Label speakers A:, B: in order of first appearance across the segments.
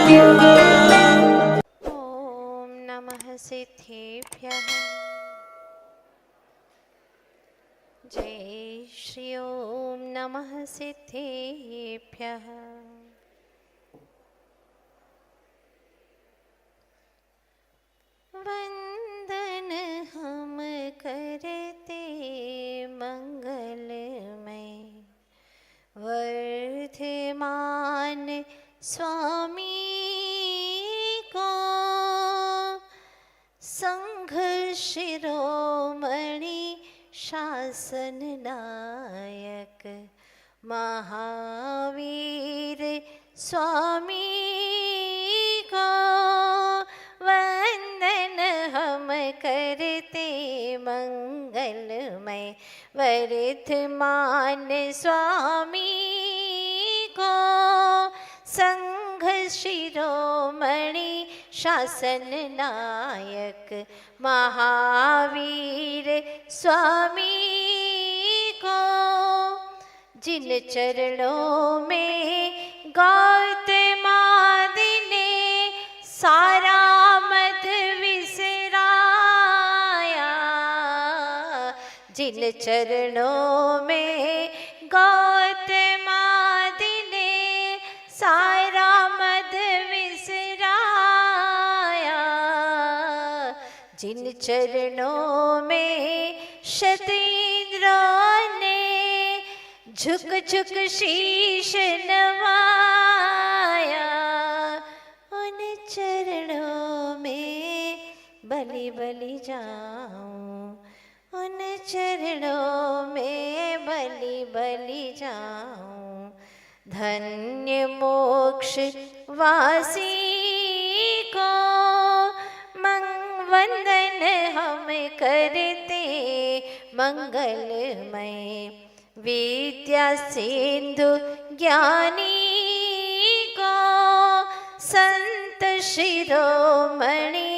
A: ॐ नमः सिद्धेभ्यः। जय श्री ॐ नमः सिद्धेभ्यः। वंदन हम करते मंगलमय वर्धमान स्वामी को, संघ शिरोमणि शासन नायक महावीर स्वामी को वंदन हम करते मंगलमय वर्धमान स्वामी को, संघ शिरोमणि शासन नायक महावीर स्वामी को, जिन चरणों में गौतमादि ने सारा मत विसराया, जिन चरणों में गौतमादि ने सारा मत विसराया, जिन चरणों में शतीन्द्रों ने झुक झुक शीश नवाया, उन चरणों में बलि बलि जाऊं, उन चरणों में बलि बलि जाऊं, धन्य मोक्ष वासी को वंदन हम करते मंगलमय विद्या सिंधु ज्ञानी को, संत शिरोमणि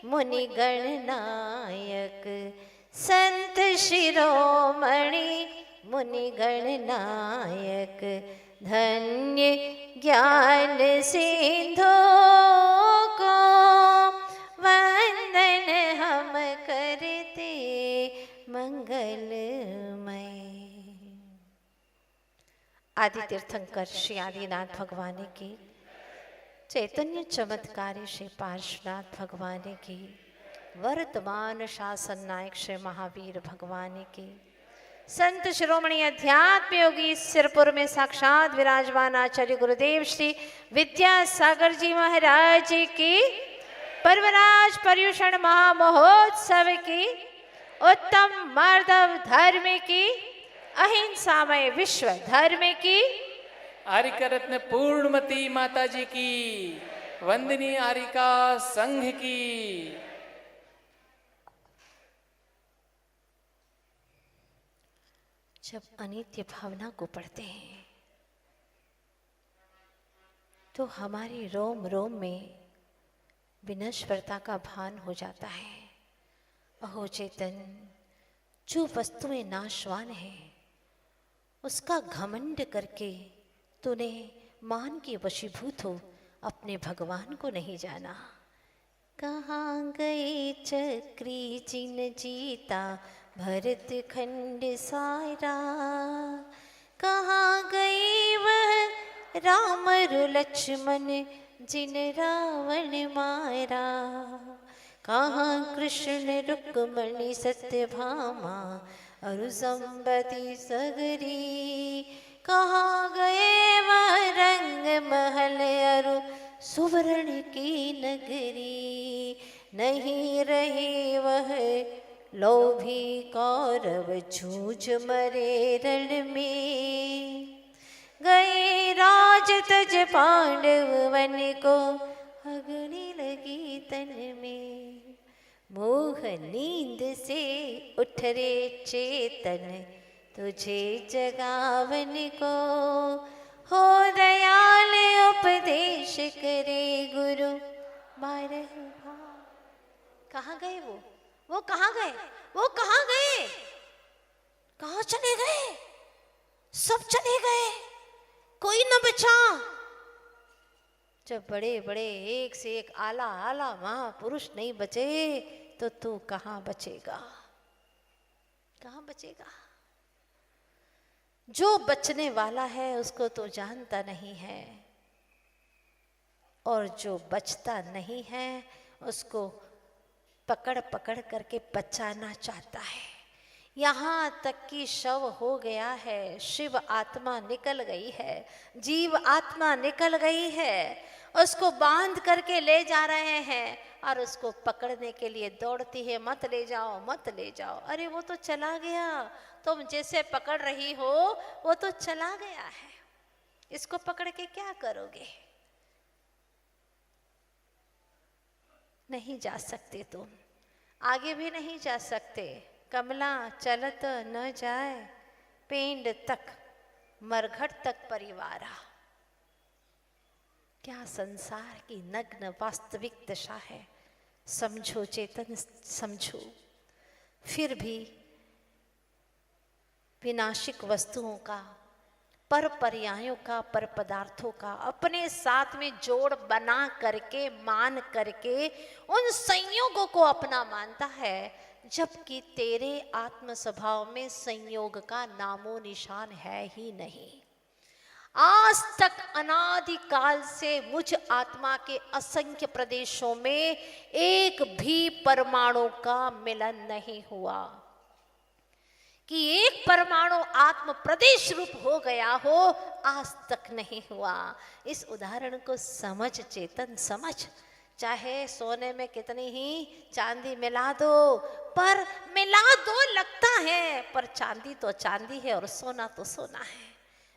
A: मुनि गणनायक, संत शिरोमणि मुनि गणनायक, धन्य ज्ञान सिंधु को वंदन हम करते मंगलमय। आदि तीर्थंकर श्री आदिनाथ भगवान की, चैतन्य चमत्कारी श्री पार्श्वनाथ भगवान की, वर्तमान शासन नायक श्री महावीर भगवान की, संत शिरोमणि अध्यात्म योगी सिरपुर में साक्षात विराजमान आचार्य गुरुदेव श्री विद्यासागर जी महाराज की, पर्वराज पर्युषण महामहोत्सव की, उत्तम मार्दव धर्म की, अहिंसामय विश्व धर्म की,
B: आरिका रत्न पूर्णमती माता जी की, वंदनीय आरिका संघ की।
A: जब अनित्य भावना को पढ़ते हैं तो हमारे रोम रोम में विनश्वरता का भान हो जाता है। अहो चेतन, जो वस्तुएं नाशवान है उसका घमंड करके तूने मान के वशीभूत हो, अपने भगवान को नहीं जाना। कहाँ गए चक्री जिन जीता भरत खंड सायरा, कहाँ गए वह राम रु लक्ष्मण जिन रावण मारा, कहाँ कृष्ण रुक्मणी सत्यभामा अरु संबति सगरी, कहाँ गए वह रंग महल अरु सुवर्ण की नगरी, नहीं रहे वह लोभी कौरव झूझ मरे रण में, गए राज तज पांडव वन को अग्नि लगी तन में, मोह नींद से उठ रे चेतन तुझे जगावन को, हो दयाल उपदेश करे गुरु बारह भाग। कहाँ गए वो कहाँ गए, वो कहाँ गए, कहाँ चले गए? सब चले गए, कोई न बचा। जब बड़े बड़े एक से एक आला आला महापुरुष नहीं बचे तो तू कहाँ बचेगा, कहाँ बचेगा? जो बचने वाला है उसको तो जानता नहीं है, और जो बचता नहीं है उसको पकड़ पकड़ करके बचाना चाहता है। यहाँ तक कि शव हो गया है, शिव आत्मा निकल गई है, जीव आत्मा निकल गई है, उसको बांध करके ले जा रहे हैं और उसको पकड़ने के लिए दौड़ती है, मत ले जाओ मत ले जाओ। अरे वो तो चला गया, तुम जैसे पकड़ रही हो वो तो चला गया है, इसको पकड़ के क्या करोगे? नहीं जा सकते, तुम आगे भी नहीं जा सकते। कमला चलत न जाए, पेंड तक मरघट तक परिवारा। क्या संसार की नग्न वास्तविक दशा है, समझो चेतन, समझो। फिर भी विनाशिक वस्तुओं का, पर पर्यायों का, पर पदार्थों का अपने साथ में जोड़ बना करके, मान करके उन संयोगों को अपना मानता है, जबकि तेरे आत्म स्वभाव में संयोग का नामो निशान है ही नहीं। आज तक अनादि काल से मुझ आत्मा के असंख्य प्रदेशों में एक भी परमाणु का मिलन नहीं हुआ कि एक परमाणु आत्म प्रदेश रूप हो गया हो, आज तक नहीं हुआ। इस उदाहरण को समझ चेतन, समझ। चाहे सोने में कितनी ही चांदी मिला दो, पर मिला दो लगता है, पर चांदी तो चांदी है और सोना तो सोना है,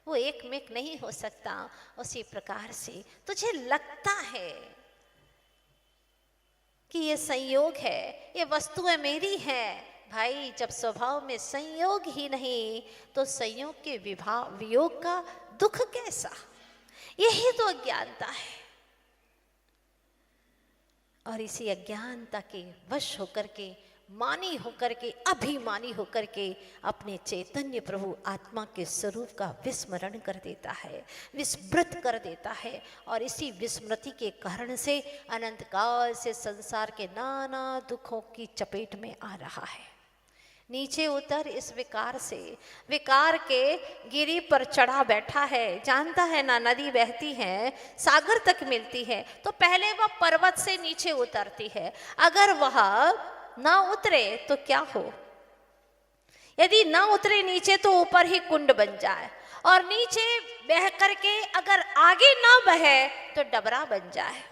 A: वो एक में एक नहीं हो सकता। उसी प्रकार से तुझे लगता है कि ये संयोग है, ये वस्तुएं मेरी हैं। भाई, जब स्वभाव में संयोग ही नहीं तो संयोग के वियोग का दुख कैसा? यही तो अज्ञानता है। और इसी अज्ञानता के वश होकर के, मानी होकर के, अभिमानी होकर के अपने चैतन्य प्रभु आत्मा के स्वरूप का विस्मरण कर देता है, विस्मृत कर देता है। और इसी विस्मृति के कारण से अनंत काल से संसार के नाना दुखों की चपेट में आ रहा है। नीचे उतर इस विकार से, विकार के गिरी पर चढ़ा बैठा है। जानता है ना, नदी बहती है, सागर तक मिलती है, तो पहले वह पर्वत से नीचे उतरती है। अगर वह ना उतरे तो क्या हो? यदि ना उतरे नीचे तो ऊपर ही कुंड बन जाए, और नीचे बह करके अगर आगे ना बहे तो डबरा बन जाए।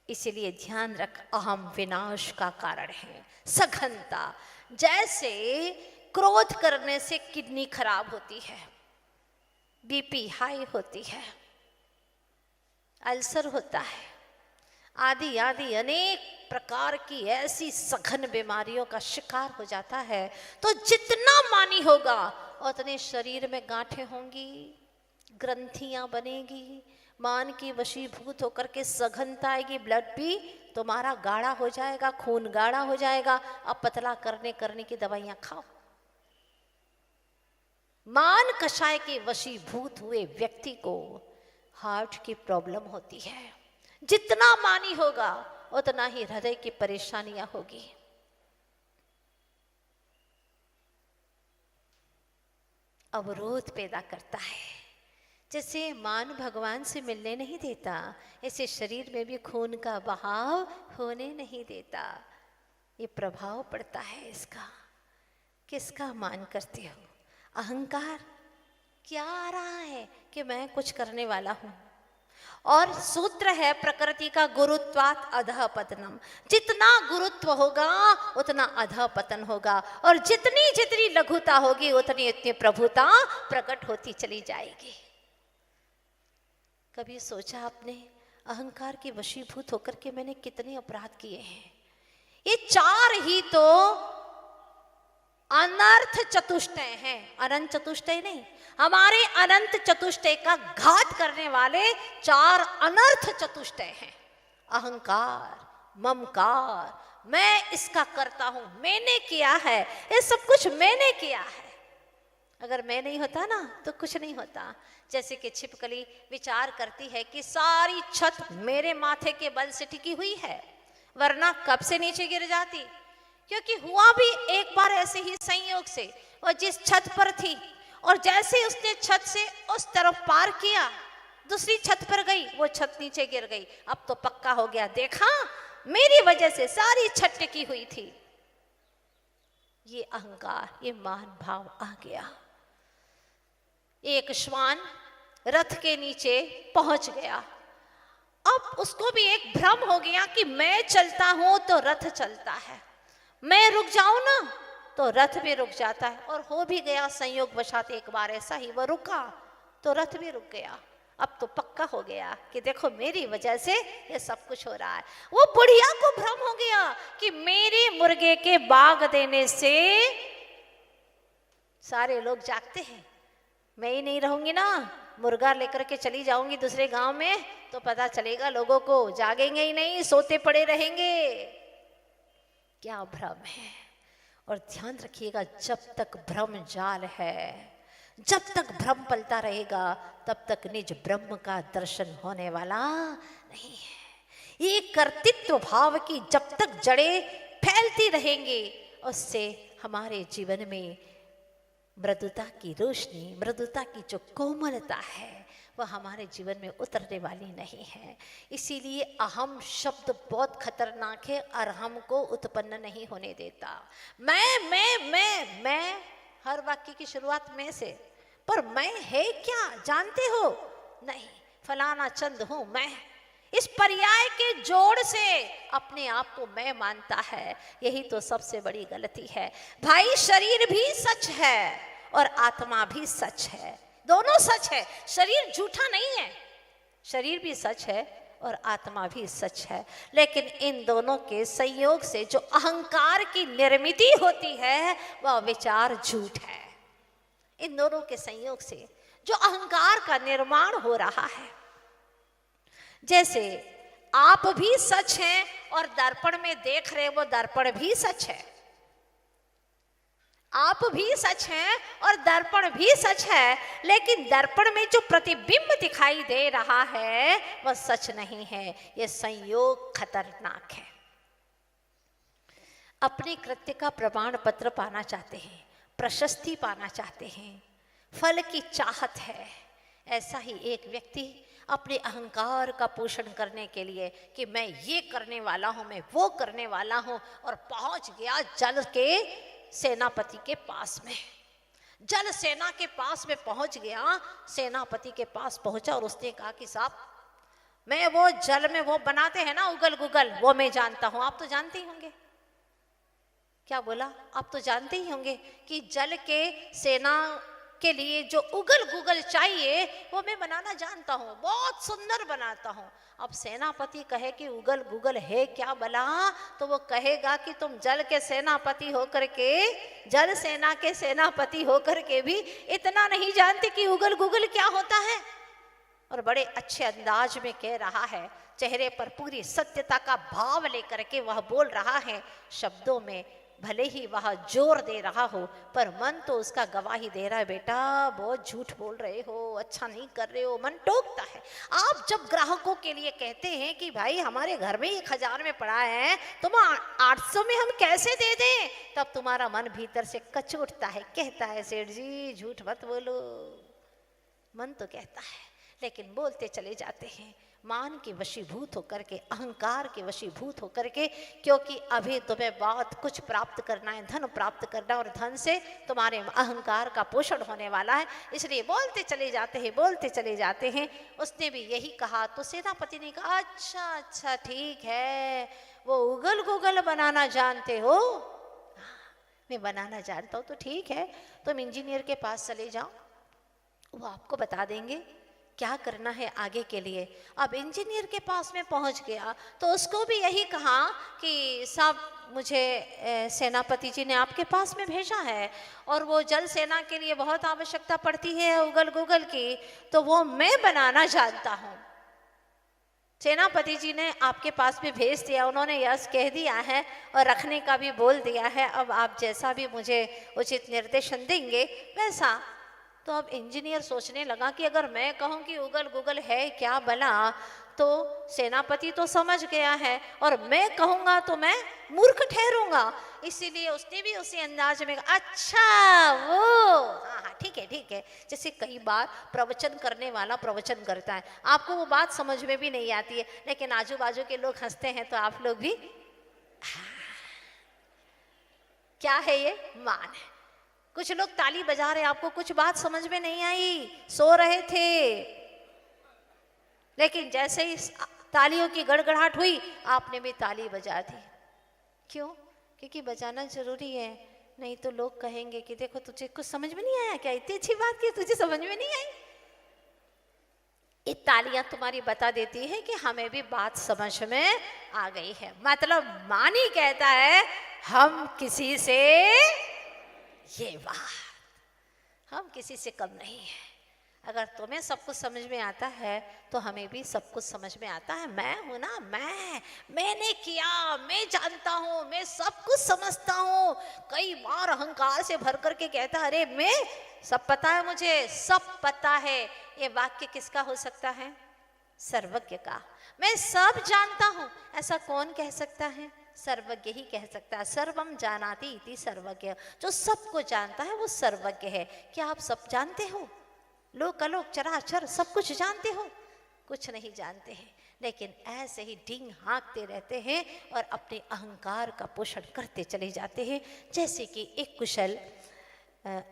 A: इसलिए ध्यान रख, अहम विनाश का कारण है। सघनता, जैसे क्रोध करने से किडनी खराब होती है, बीपी हाई होती है, अल्सर होता है, आदि आदि अनेक प्रकार की ऐसी सघन बीमारियों का शिकार हो जाता है। तो जितना मानी होगा उतने शरीर में गांठें होंगी, ग्रंथियां बनेगी, मान की वशीभूत होकर के सघनता आएगी, ब्लड भी तुम्हारा गाढ़ा हो जाएगा, खून गाढ़ा हो जाएगा। अब पतला करने की दवाइयां खाओ। मान कषाय के वशीभूत हुए व्यक्ति को हार्ट की प्रॉब्लम होती है। जितना मानी होगा उतना ही हृदय की परेशानियां होगी। अवरोध पैदा करता है। जैसे मान भगवान से मिलने नहीं देता, ऐसे शरीर में भी खून का बहाव होने नहीं देता। ये प्रभाव पड़ता है इसका। किसका मान करते हो? अहंकार क्या आ रहा है कि मैं कुछ करने वाला हूं। और सूत्र है प्रकृति का, गुरुत्वात् अधः पतनम। जितना गुरुत्व होगा उतना अधः पतन होगा, और जितनी जितनी लघुता होगी उतनी उतनी प्रभुता प्रकट होती चली जाएगी। कभी सोचा आपने, अहंकार के वशीभूत होकर के मैंने कितने अपराध किए हैं? ये चार ही तो अनर्थ चतुष्टय हैं, अनंत चतुष्टय नहीं। हमारे अनंत चतुष्टय का घात करने वाले चार अनर्थ चतुष्टय हैं। अहंकार, ममकार, मैं इसका करता हूं, मैंने किया है, ये सब कुछ मैंने किया है। अगर मैं नहीं होता ना तो कुछ नहीं होता। जैसे कि छिपकली विचार करती है कि सारी छत मेरे माथे के बल से टिकी हुई है, वरना कब से नीचे गिर जाती। क्योंकि हुआ भी एक बार ऐसे ही संयोग से, वो जिस छत पर थी और जैसे उसने छत से उस तरफ पार किया, दूसरी छत पर गई, वो छत नीचे गिर गई। अब तो पक्का हो गया, देखा मेरी वजह से सारी छत टिकी हुई थी। ये अहंकार, ये मान भाव आ गया। एक श्वान रथ के नीचे पहुंच गया। अब उसको भी एक भ्रम हो गया कि मैं चलता हूं तो रथ चलता है, मैं रुक जाऊं ना तो रथ भी रुक जाता है। और हो भी गया संयोग वशात, एक बार ऐसा ही वो रुका तो रथ भी रुक गया। अब तो पक्का हो गया कि देखो मेरी वजह से ये सब कुछ हो रहा है। वो बुढ़िया को भ्रम हो गया कि मेरे मुर्गे के बाग देने से सारे लोग जागते हैं, मैं ही नहीं रहूंगी ना, मुर्गा लेकर के चली जाऊंगी दूसरे गांव में तो पता चलेगा लोगों को, जागेंगे ही नहीं, सोते पड़े रहेंगे। क्या भ्रम है। और ध्यान रखिएगा, जब तक भ्रम जाल है, जब तक भ्रम पलता रहेगा, तब तक निज ब्रह्म का दर्शन होने वाला नहीं है। ये कर्तृत्व भाव की जब तक जड़ें फैलती रहेंगी, उससे हमारे जीवन में मृदुता की रोशनी, मृदुता की जो कोमलता है, वह हमारे जीवन में उतरने वाली नहीं है। इसीलिए अहम शब्द बहुत खतरनाक है, अरहम को उत्पन्न नहीं होने देता। मैं हर वाक्य की शुरुआत में से, पर मैं है क्या जानते हो? नहीं, फलाना चंद हूं मैं। इस पर्याय के जोड़ से अपने आप को मैं मानता है, यही तो सबसे बड़ी गलती है। भाई शरीर भी सच है और आत्मा भी सच है, दोनों सच है। शरीर झूठा नहीं है, शरीर भी सच है और आत्मा भी सच है। लेकिन इन दोनों के संयोग से जो अहंकार की निर्मित होती है, वह विचार झूठ है। इन दोनों के संयोग से जो अहंकार का निर्माण हो रहा है, जैसे आप भी सच हैं और दर्पण में देख रहे वो दर्पण भी सच है, आप भी सच हैं और दर्पण भी सच है, लेकिन दर्पण में जो प्रतिबिंब दिखाई दे रहा है वह सच नहीं है। यह संयोग खतरनाक है। अपने कृत्य का प्रमाण पत्र पाना चाहते हैं, प्रशस्ति पाना चाहते हैं, फल की चाहत है। ऐसा ही एक व्यक्ति अपने अहंकार का पोषण करने के लिए कि मैं ये करने वाला हूं, मैं वो करने वाला हूं, और पहुंच गया जल के सेनापति के पास में। जल सेना के पास में पहुंच गया, सेनापति के पास पहुंचा और उसने कहा कि साहब, मैं वो जल में वो बनाते हैं ना उगल गुगल, वो मैं जानता हूं। आप तो जानते ही होंगे। क्या बोला? आप तो जानते ही होंगे कि जल के सेना के लिए जो उगल गुगल चाहिए वो मैं बनाना जानता हूँ, बहुत सुंदर बनाता हूँ। अब सेनापति कहे कि उगल गुगल है क्या भला, तो वो कहेगा कि तुम जल के सेनापति होकर के, जल सेना के सेनापति होकर के भी इतना नहीं जानते कि उगल गुगल क्या होता है। और बड़े अच्छे अंदाज में कह रहा है, चेहरे पर पूरी सत्यता का भाव लेकर के वह बोल रहा है। शब्दों में भले ही वह जोर दे रहा हो, पर मन तो उसका गवाही दे रहा है, बेटा बहुत झूठ बोल रहे हो, अच्छा नहीं कर रहे हो। मन टोकता है। आप जब ग्राहकों के लिए कहते हैं कि भाई हमारे घर में 1000 में पड़ा है, तुम 800 में हम कैसे दे दें, तब तुम्हारा मन भीतर से कचोटता है, कहता है सेठ जी झूठ मत बोलो। मन तो कहता है, लेकिन बोलते चले जाते हैं, मान के वशीभूत होकर के, अहंकार के वशीभूत होकर के। क्योंकि अभी तुम्हें बहुत कुछ प्राप्त करना है, धन प्राप्त करना, और धन से तुम्हारे अहंकार का पोषण होने वाला है, इसलिए बोलते चले जाते हैं, बोलते चले जाते हैं। उसने भी यही कहा तो सेनापति ने कहा, अच्छा अच्छा ठीक है, वो उगल गुगल बनाना जानते हो? मैं बनाना जानता हूँ। तो ठीक है, तुम इंजीनियर के पास चले जाओ, वो आपको बता देंगे क्या करना है आगे के लिए। अब इंजीनियर के पास में पहुंच गया तो उसको भी यही कहा कि साहब मुझे सेनापति जी ने आपके पास में भेजा है, और वो जल सेना के लिए बहुत आवश्यकता पड़ती है उगल गुगल की, तो वो मैं बनाना जानता हूँ। सेनापति जी ने आपके पास में भेज दिया, उन्होंने यस कह दिया है और रखने का भी बोल दिया है। अब आप जैसा भी मुझे उचित निर्देशन देंगे वैसा। तो अब इंजीनियर सोचने लगा कि अगर मैं कहूँ कि उगल गुगल है क्या भला, तो सेनापति तो समझ गया है और मैं कहूँगा तो मैं मूर्ख ठहरूंगा। इसीलिए उसने भी उसी अंदाज में कहा, अच्छा वो, हाँ हाँ ठीक है। जैसे कई बार प्रवचन करने वाला प्रवचन करता है, आपको वो बात समझ में भी नहीं आती है, लेकिन आजू बाजू के लोग हंसते हैं तो आप लोग भी क्या है ये, मान है। कुछ लोग ताली बजा रहे, आपको कुछ बात समझ में नहीं आई, सो रहे थे, लेकिन जैसे ही तालियों की गड़गड़ाहट हुई आपने भी ताली बजा दी। क्यों? क्योंकि बजाना जरूरी है, नहीं तो लोग कहेंगे कि देखो तुझे कुछ समझ में नहीं आया क्या, इतनी अच्छी बात की तुझे समझ में नहीं आई। ये तालियां तुम्हारी बता देती है कि हमें भी बात समझ में आ गई है। मतलब मानी कहता है हम किसी से, ये बात, हम किसी से कम नहीं है। अगर तुम्हें सब कुछ समझ में आता है तो हमें भी सब कुछ समझ में आता है। मैं हूं ना, मैंने किया, मैं जानता हूं, मैं सब कुछ समझता हूं। कई बार अहंकार से भर करके कहता, अरे मैं सब पता है, मुझे सब पता है। ये वाक्य किसका हो सकता है? सर्वज्ञ का। मैं सब जानता हूं, ऐसा कौन कह सकता है? सर्वज्ञ ही कह सकता है। सर्वम जानाति इति सर्वज्ञ, जो सबको जानता है वो सर्वज्ञ है। क्या आप सब जानते हो? लोक अलोक चराचर सब कुछ जानते हो? कुछ नहीं जानते हैं, लेकिन ऐसे ही डींग हाँकते रहते हैं और अपने अहंकार का पोषण करते चले जाते हैं। जैसे कि एक कुशल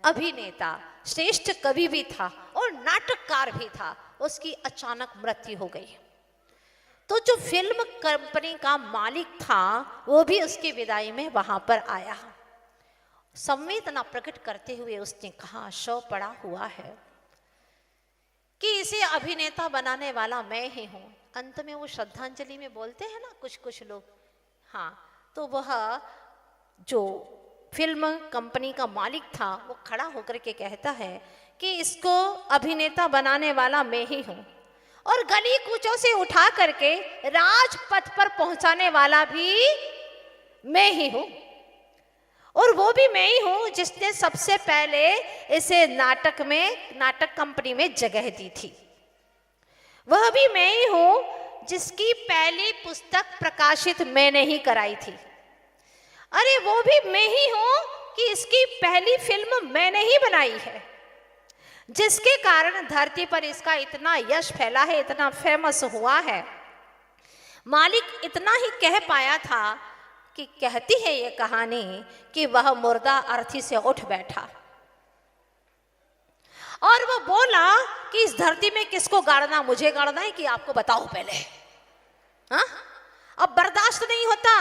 A: अभिनेता, श्रेष्ठ कवि भी था और नाटककार भी था, उसकी अचानक मृत्यु हो गई। तो जो फिल्म कंपनी का मालिक था वो भी उसकी विदाई में वहां पर आया। संवेदना प्रकट करते हुए उसने कहा, शव पड़ा हुआ है कि इसे अभिनेता बनाने वाला मैं ही हूं। अंत में वो श्रद्धांजलि में बोलते हैं ना कुछ लोग, हाँ, तो वह जो फिल्म कंपनी का मालिक था वो खड़ा होकर के कहता है कि इसको अभिनेता बनाने वाला मैं ही हूं और गली कूचों से उठा करके राजपथ पर पहुंचाने वाला भी मैं ही हूं, और वो भी मैं ही हूं जिसने सबसे पहले इसे नाटक कंपनी में जगह दी थी। वह भी मैं ही हूं जिसकी पहली पुस्तक प्रकाशित मैंने ही कराई थी। अरे वो भी मैं ही हूं कि इसकी पहली फिल्म मैंने ही बनाई है, जिसके कारण धरती पर इसका इतना यश फैला है, इतना फेमस हुआ है। मालिक इतना ही कह पाया था कि कहती है ये कहानी कि वह मुर्दा अर्थी से उठ बैठा और वह बोला कि इस धरती में किसको गाड़ना, मुझे गाड़ना है कि आपको बताओ पहले। हाँ, अब बर्दाश्त नहीं होता,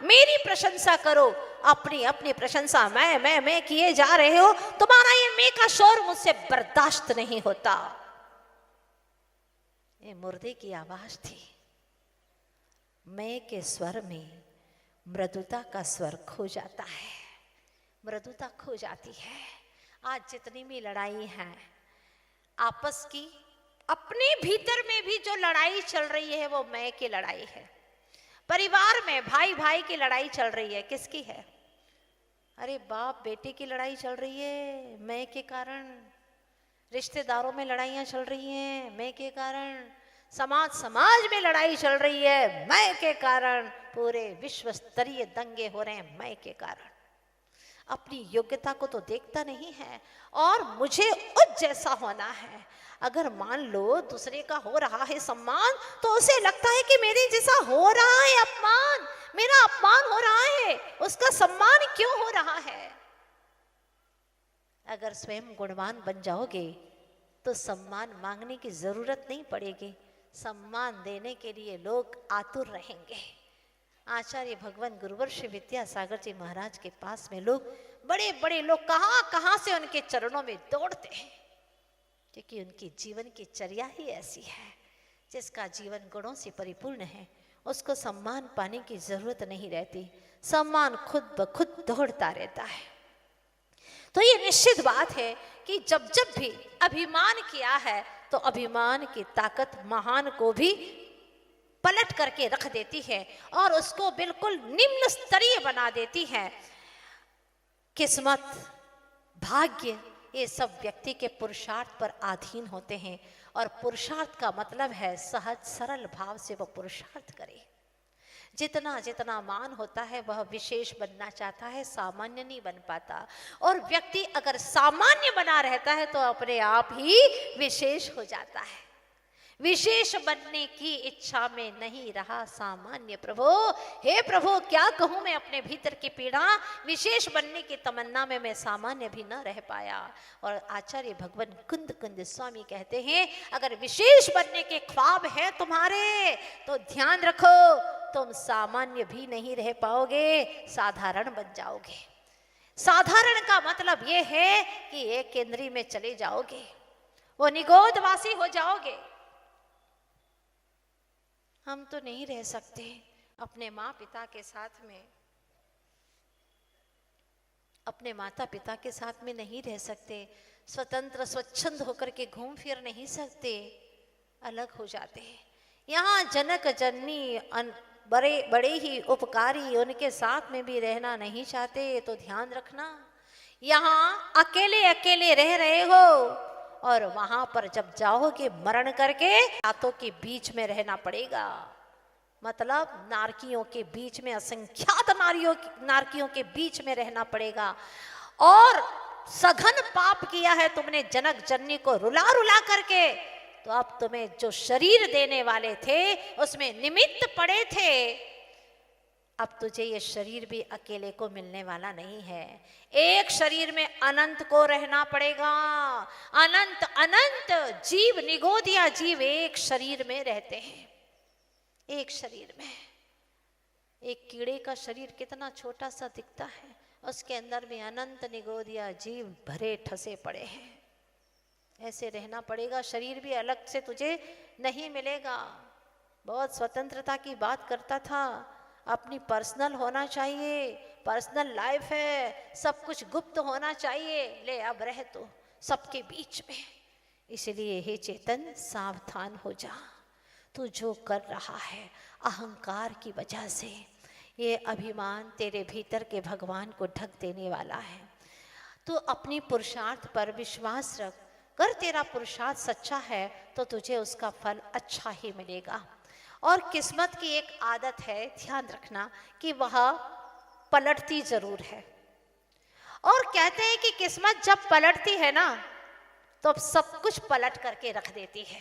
A: मेरी प्रशंसा करो। अपनी प्रशंसा मैं किए जा रहे हो, तुम्हारा ये मैं का शोर मुझसे बर्दाश्त नहीं होता। ये मुर्दे की आवाज थी। मैं के स्वर में मृदुता का स्वर खो जाता है, मृदुता खो जाती है। आज जितनी भी लड़ाई है आपस की, अपने भीतर में भी जो लड़ाई चल रही है वो मैं की लड़ाई है। परिवार में भाई की लड़ाई चल रही है, किसकी है? अरे बाप बेटे की लड़ाई चल रही है मैं के कारण। रिश्तेदारों में लड़ाइयां चल रही हैं मैं के कारण। समाज में लड़ाई चल रही है मैं के कारण। पूरे विश्व स्तरीय दंगे हो रहे हैं मैं के कारण। अपनी योग्यता को तो देखता नहीं है और मुझे उस जैसा होना है। अगर मान लो दूसरे का हो रहा है सम्मान तो उसे लगता है कि मेरे जैसा हो रहा है अपमान, मेरा अपमान हो रहा है, उसका सम्मान क्यों हो रहा है? अगर स्वयं गुणवान बन जाओगे तो सम्मान मांगने की जरूरत नहीं पड़ेगी, सम्मान देने के लिए लोग आतुर रहेंगे। आचार्य भगवान गुरुवर श्री विद्यासागर जी महाराज के पास में लोग, बड़े बड़े लोग कहां से उनके चरणों में दौड़ते हैं, क्योंकि उनकी जीवन की चर्या ही ऐसी है। जिसका जीवन गुणों से परिपूर्ण है उसको सम्मान पाने की जरूरत नहीं रहती, सम्मान खुद ब खुद दौड़ता रहता है। तो ये निश्चित बात है कि जब भी अभिमान किया है तो अभिमान की ताकत महान को भी पलट करके रख देती है और उसको बिल्कुल निम्न स्तरीय बना देती है। किस्मत, भाग्य, ये सब व्यक्ति के पुरुषार्थ पर अधीन होते हैं। और पुरुषार्थ का मतलब है सहज सरल भाव से वह पुरुषार्थ करे। जितना जितना मान होता है वह विशेष बनना चाहता है, सामान्य नहीं बन पाता। और व्यक्ति अगर सामान्य बना रहता है तो अपने आप ही विशेष हो जाता है। विशेष बनने की इच्छा में नहीं रहा सामान्य। प्रभु, हे प्रभु, क्या कहूं मैं अपने भीतर की पीड़ा। विशेष बनने की तमन्ना में मैं सामान्य भी न रह पाया। और आचार्य भगवान कुंद कुंद स्वामी कहते हैं, अगर विशेष बनने के ख्वाब है तुम्हारे तो ध्यान रखो, तुम सामान्य भी नहीं रह पाओगे, साधारण बन जाओगे। साधारण का मतलब यह है कि एक केंद्री में चले जाओगे, वो निगोदवासी हो जाओगे। हम तो नहीं रह सकते अपने माँ पिता के साथ में, अपने माता पिता के साथ में नहीं रह सकते, स्वतंत्र स्वच्छंद होकर के घूम फिर नहीं सकते, अलग हो जाते हैं। यहाँ जनक जननी बड़े बड़े ही उपकारी उनके साथ में भी रहना नहीं चाहते, तो ध्यान रखना। यहाँ अकेले अकेले रह रहे हो और वहां पर जब जाओगे मरण करके हाथों के बीच में रहना पड़ेगा। मतलब नारकियों के बीच में, असंख्यात नारकियों के बीच में रहना पड़ेगा। और सघन पाप किया है तुमने जनक जननी को रुला रुला करके, तो अब तुम्हें जो शरीर देने वाले थे उसमें निमित्त पड़े थे। अब तुझे ये शरीर भी अकेले को मिलने वाला नहीं है। एक शरीर में अनंत को रहना पड़ेगा। अनंत अनंत जीव, निगोदिया जीव एक शरीर में रहते हैं। एक शरीर में एक कीड़े का शरीर कितना छोटा सा दिखता है, उसके अंदर में अनंत निगोदिया जीव भरे ठसे पड़े हैं। ऐसे रहना पड़ेगा। शरीर भी अलग से तुझे नहीं मिलेगा। बहुत स्वतंत्रता की बात करता था, अपनी पर्सनल होना चाहिए, पर्सनल लाइफ है, सब कुछ गुप्त होना चाहिए। ले अब रह तो सबके बीच में। इसलिए हे चेतन, सावधान हो जा। तू जो कर रहा है अहंकार की वजह से, ये अभिमान तेरे भीतर के भगवान को ढक देने वाला है। तू अपनी पुरुषार्थ पर विश्वास रख। अगर तेरा पुरुषार्थ सच्चा है तो तुझे उसका फल अच्छा ही मिलेगा। और किस्मत की एक आदत है, ध्यान रखना, कि वह पलटती जरूर है। और कहते हैं कि किस्मत जब पलटती है ना, तो अब सब कुछ पलट करके रख देती है।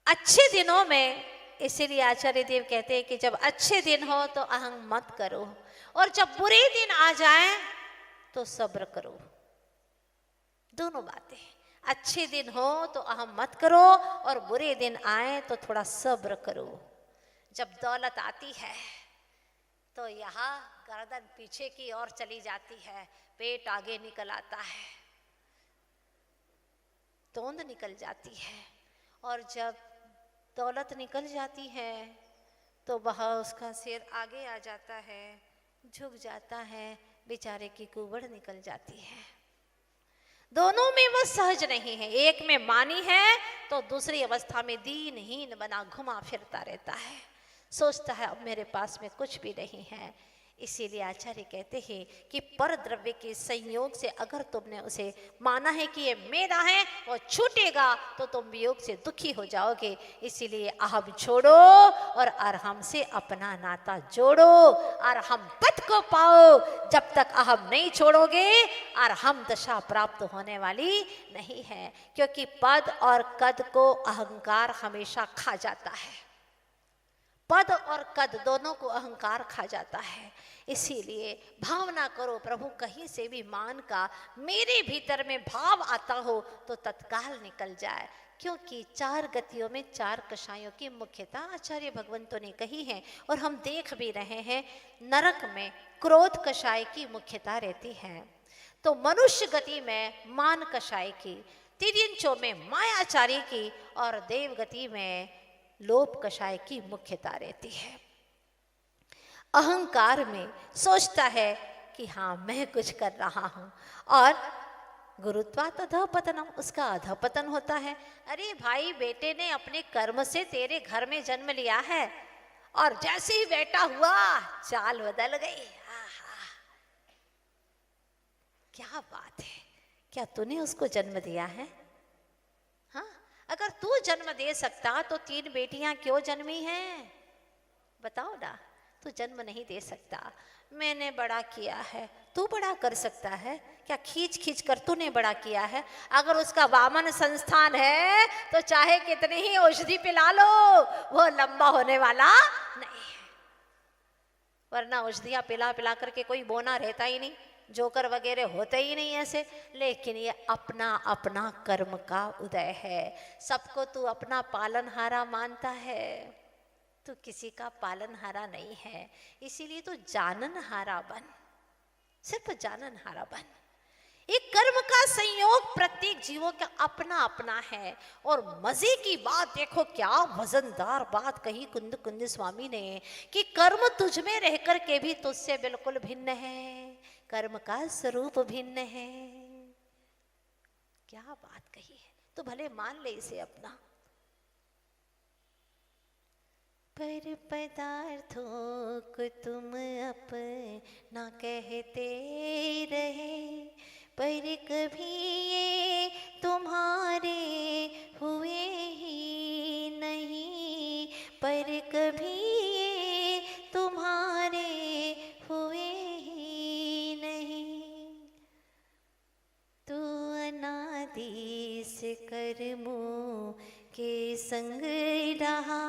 A: अच्छे दिनों में, इसीलिए आचार्य देव कहते हैं कि जब अच्छे दिन हो तो अहं मत करो, और जब बुरे दिन आ जाए तो सब्र करो। दोनों बातें, अच्छे दिन हो तो अहम मत करो और बुरे दिन आए तो थोड़ा सब्र करो। जब दौलत आती है तो यहाँ गर्दन पीछे की ओर चली जाती है, पेट आगे निकल आता है, तोंद निकल जाती है। और जब दौलत निकल जाती है तो वह उसका सिर आगे आ जाता है, झुक जाता है, बेचारे की कुबड़ निकल जाती है। दोनों में वह सहज नहीं है। एक में मानी है तो दूसरी अवस्था में दीनहीन बना घुमा फिरता रहता है, सोचता है अब मेरे पास में कुछ भी नहीं है। इसीलिए आचार्य कहते हैं कि पर द्रव्य के संयोग से अगर तुमने उसे माना है कि ये मेरा है और छूटेगा तो तुम वियोग से दुखी हो जाओगे। इसीलिए अहम छोड़ो और अरहम से अपना नाता जोड़ो। अरहम पद को पाओ। जब तक अहम नहीं छोड़ोगे अरहम दशा प्राप्त होने वाली नहीं है, क्योंकि पद और कद को अहंकार हमेशा खा जाता है। पद और कद दोनों को अहंकार खा जाता है। इसीलिए भावना करो प्रभु कहीं से भी मान का मेरे भीतर में भाव आता हो तो तत्काल निकल जाए, क्योंकि चार गतियों में चार कषायों की मुख्यता आचार्य भगवंतों ने कही है और हम देख भी रहे हैं। नरक में क्रोध कषाय की मुख्यता रहती है, तो मनुष्य गति में मान कषाय की, तिर्यंचों में मायाचारी की और देव गति में लोभ कषाय की मुख्यता रहती है। अहंकार में सोचता है कि हाँ मैं कुछ कर रहा हूं, और गुरुत्वात् अधःपतनम, उसका अधःपतन होता है। अरे भाई, बेटे ने अपने कर्म से तेरे घर में जन्म लिया है और जैसे ही बेटा हुआ चाल बदल गई। क्या बात है, क्या तूने उसको जन्म दिया है? हाँ, अगर तू जन्म दे सकता तो 3 बेटियां क्यों जन्मी हैं? बताओ ना, तू जन्म नहीं दे सकता। मैंने बड़ा किया है, तू बड़ा कर सकता है क्या? खींच खींच कर तूने बड़ा किया है। अगर उसका वामन संस्थान है तो चाहे कितनी ही औषधि पिला लो, वो लंबा होने वाला नहीं है। वरना औषधियां पिला पिला करके कोई बोना रहता ही नहीं, जोकर वगैरह होते ही नहीं ऐसे। लेकिन ये अपना अपना कर्म का उदय है। सबको तू अपना पालनहारा मानता है, तू किसी का पालनहारा नहीं है। इसीलिए तू जाननहारा बन, सिर्फ जाननहारा बन। एक कर्म का संयोग प्रत्येक जीवों का अपना अपना है। और मजे की बात देखो, क्या वजनदार बात कही कुंद कुंद स्वामी ने कि कर्म तुझ में रह कर के भी तुझसे बिल्कुल भिन्न है, कर्म का स्वरूप भिन्न है। क्या बात कही है, तो भले मान ले इसे अपना। पर पदार्थों को तुम अपना कहते रहे, पर कभी ये तुम्हारे हुए ही नहीं, पर कभी ये तुम्हारे हुए ही नहीं। तू अनादि से कर्मों के संग रहा,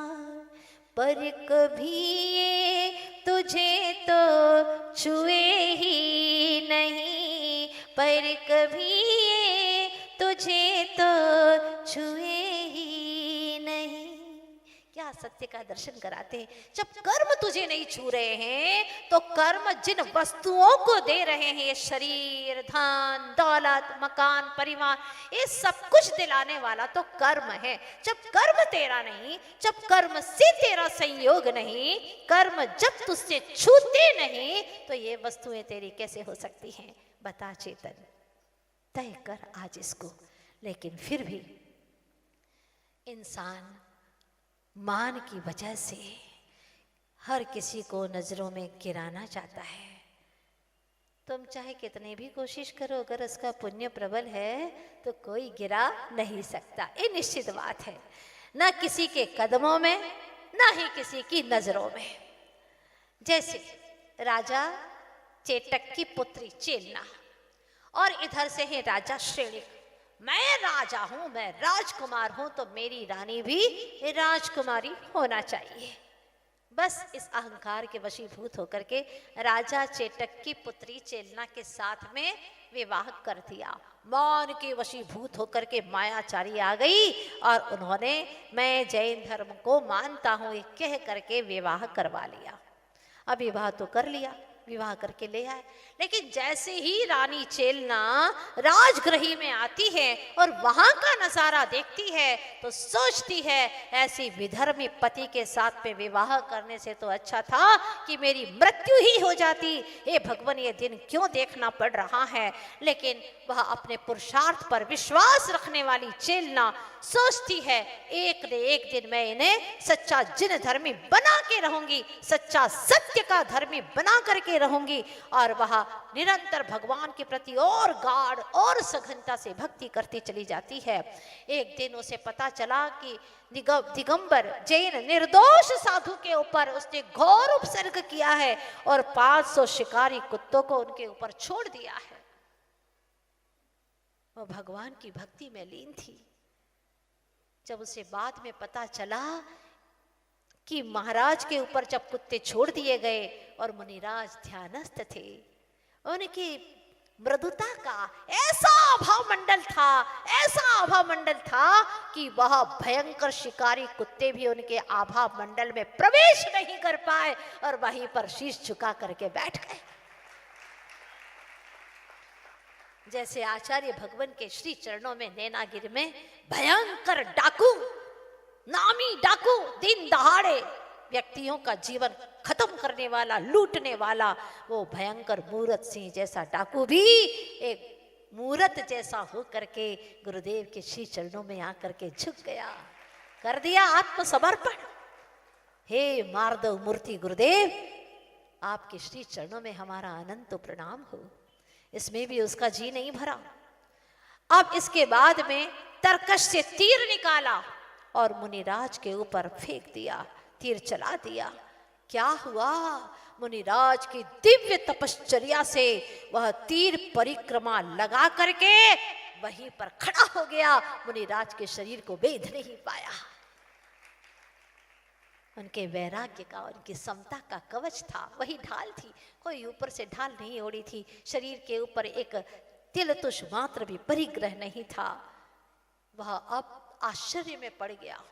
A: पर कभी ये तुझे तो छुए ही नहीं, पर कभी ये तुझे तो छुए ही नहीं। क्या सत्य का दर्शन कराते हैं। जब कर्म तुझे नहीं छू रहे हैं तो कर्म जिन वस्तुओं को दे रहे हैं, शरीर, धन, दौलत, मकान, परिवार, ये सब कुछ दिलाने वाला तो कर्म है। जब कर्म तेरा नहीं, जब कर्म से तेरा संयोग नहीं, कर्म जब तुझसे छूते नहीं, तो ये वस्तुएं तेरी कैसे हो सकती हैं? बता चेतन, तय कर आज इसको। लेकिन फिर भी इंसान मान की वजह से हर किसी को नजरों में गिराना चाहता है। तुम चाहे कितने भी कोशिश करो, अगर उसका पुण्य प्रबल है तो कोई गिरा नहीं सकता, ये निश्चित बात है। ना किसी के कदमों में, ना ही किसी की नजरों में। जैसे राजा चेटक की पुत्री चेलना, और इधर से है राजा श्रेणिक। मैं राजा हूं, मैं राजकुमार हूं, तो मेरी रानी भी राजकुमारी होना चाहिए। बस इस अहंकार के वशीभूत होकर के राजा चेटक की पुत्री चेलना के साथ में विवाह कर दिया। मान के वशीभूत होकर के मायाचारी आ गई और उन्होंने मैं जैन धर्म को मानता हूं ये कह करके विवाह करवा लिया। अब विवाह तो कर लिया, विवाह करके ले आए, लेकिन जैसे ही रानी चेलना राजगृह में आती है और वहां का नजारा देखती है तो सोचती है ऐसी विधर्मी पति के साथ में विवाह करने से तो अच्छा था कि मेरी मृत्यु ही हो जाती। हे भगवान, ये दिन क्यों देखना पड़ रहा है। लेकिन वह अपने पुरुषार्थ पर विश्वास रखने वाली चेलना सोचती है एक न एक दिन मैं इन्हें सच्चा जिन धर्मी बना के रहूंगी, सच्चा सत्य का धर्मी बना करके रहूंगी। और वह निरंतर भगवान के प्रति और गाढ़ और सघनता से भक्ति करती चली जाती है। एक दिन उसे पता चला कि दिगंबर जैन निर्दोष साधु के ऊपर उसने घोर उपसर्ग किया है और 500 शिकारी कुत्तों को उनके ऊपर छोड़ दिया है। वह भगवान की भक्ति में लीन थी। जब उसे बाद में पता चला कि महाराज के ऊपर जब कुत्ते छोड़ दिए गए और मुनिराज ध्यानस्थ थे, उनकी मृदुता का ऐसा आभामंडल था, ऐसा आभामंडल था कि वह भयंकर शिकारी कुत्ते भी उनके आभामंडल में प्रवेश नहीं कर पाए और वहीं पर शीश झुका करके बैठ गए। जैसे आचार्य भगवान के श्री चरणों में नैनागिरी में भयंकर डाकू, नामी डाकू, दिन दहाड़े व्यक्तियों का जीवन खत्म करने वाला, लूटने वाला, वो भयंकर मूरत सिंह जैसा डाकू भी एक मूरत जैसा हो करके गुरुदेव के श्री चरणों में आकर के झुक गया, कर दिया आत्मसमर्पण। हे मार्दव मूर्ति गुरुदेव, आपके श्री चरणों में हमारा अनंत प्रणाम हो। इसमें भी उसका जी नहीं भरा। अब इसके बाद में तरकश से तीर निकाला और मुनिराज के ऊपर फेंक दिया, तीर चला दिया। क्या हुआ? मुनिराज की दिव्य तपश्चर्या से वह तीर परिक्रमा लगा करके वहीं पर खड़ा हो गया। मुनिराज के शरीर को भेद नहीं पाया। उनके वैराग्य का, उनकी समता का कवच था, वही ढाल थी। कोई ऊपर से ढाल नहीं ओढ़ी थी। शरीर के ऊपर एक तिल तुष मात्र भी परिग्रह नहीं था। वह अब आश्चर्य में पड़ गया।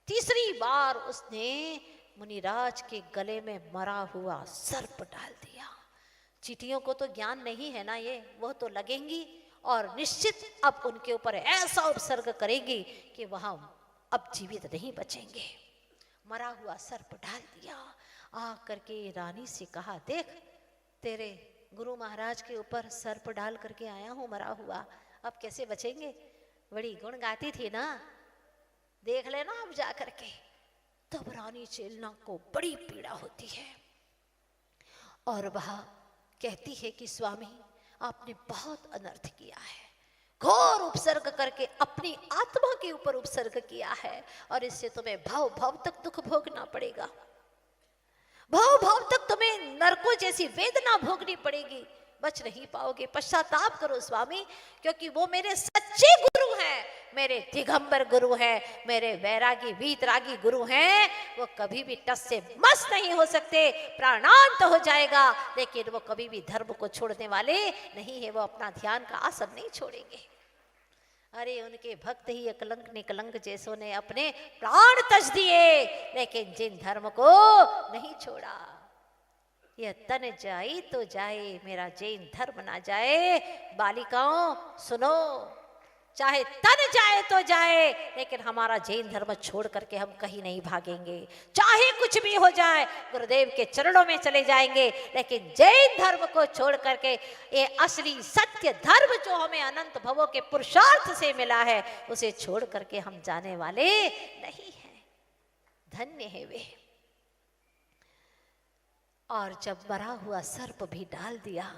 A: तीसरी बार उसने मुनिराज के गले में मरा हुआ सर्प डाल दिया। चींटियों को तो ज्ञान नहीं है ना ये, वह तो लगेंगी और निश्चित अब उनके ऊपर ऐसा उपसर्ग करेंगी कि वहां अब जीवित नहीं बचेंगे। मरा हुआ सर्प डाल दिया। आ करके रानी से कहा, देख तेरे गुरु महाराज के ऊपर सर्प डाल करके आया हूं मरा हुआ, अब कैसे बचेंगे? बड़ी गुण गाती थी ना, देख लेना अब जा करके। तब रानी चेलना को बड़ी पीड़ा होती है और वह कहती है कि स्वामी आपने बहुत अनर्थ किया है, घोर उपसर्ग करके अपनी आत्मा के ऊपर उपसर्ग किया है और इससे तुम्हें भाव भाव तक दुख भोगना पड़ेगा। भाव भाव तक तुम्हें नरकों जैसी वेदना भोगनी पड़ेगी, बच नहीं पाओगे। पश्चाताप करो स्वामी, क्योंकि वो मेरे सच्चे गुरु हैं, मेरे दिगंबर गुरु हैं, मेरे वैरागी वीतरागी गुरु हैं। वो कभी भी टस से मस नहीं हो सकते, प्राणांत हो जाएगा, लेकिन वो कभी भी धर्म को छोड़ने वाले नहीं है। वो अपना ध्यान का आसन नहीं छोड़ेंगे। अरे उनके भक्त ही अकलंक निकलंक जैसों ने अपने प्राण तज दिए, लेकिन जिन धर्म को नहीं छोड़ा। यह तन जाई तो जाए, मेरा जैन धर्म ना जाए। बालिकाओं सुनो, चाहे तन जाए तो जाए, लेकिन हमारा जैन धर्म छोड़ करके हम कहीं नहीं भागेंगे। चाहे कुछ भी हो जाए, गुरुदेव के चरणों में चले जाएंगे, लेकिन जैन धर्म को छोड़ करके ये असली सत्य धर्म जो हमें अनंत भवों के पुरुषार्थ से मिला है, उसे छोड़ करके हम जाने वाले नहीं हैं। धन्य है वे। और जब मरा हुआ सर्प भी डाल दिया,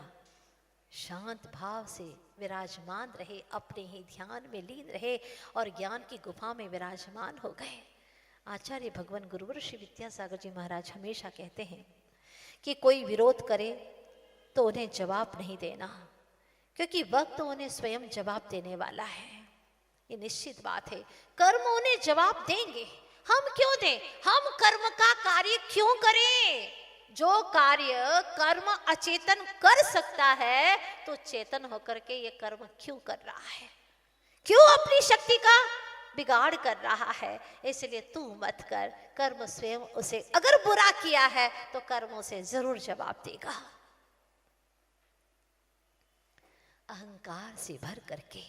A: शांत भाव से विराजमान रहे, अपने ही ध्यान में लीन रहे और ज्ञान की गुफा में विराजमान हो गए। आचार्य भगवान गुरुवर श्री विद्यासागर जी महाराज हमेशा कहते हैं कि कोई विरोध करे तो उन्हें जवाब नहीं देना, क्योंकि वक्त उन्हें स्वयं जवाब देने वाला है। ये निश्चित बात है, कर्म उन्हें जवाब देंगे। हम क्यों दें? हम कर्म का कार्य क्यों करें? जो कार्य कर्म अचेतन कर सकता है, तो चेतन होकर के ये कर्म क्यों कर रहा है? क्यों अपनी शक्ति का बिगाड़ कर रहा है? इसलिए तू मत कर, कर्म स्वयं उसे अगर बुरा किया है तो कर्म उसे जरूर जवाब देगा। अहंकार से भर करके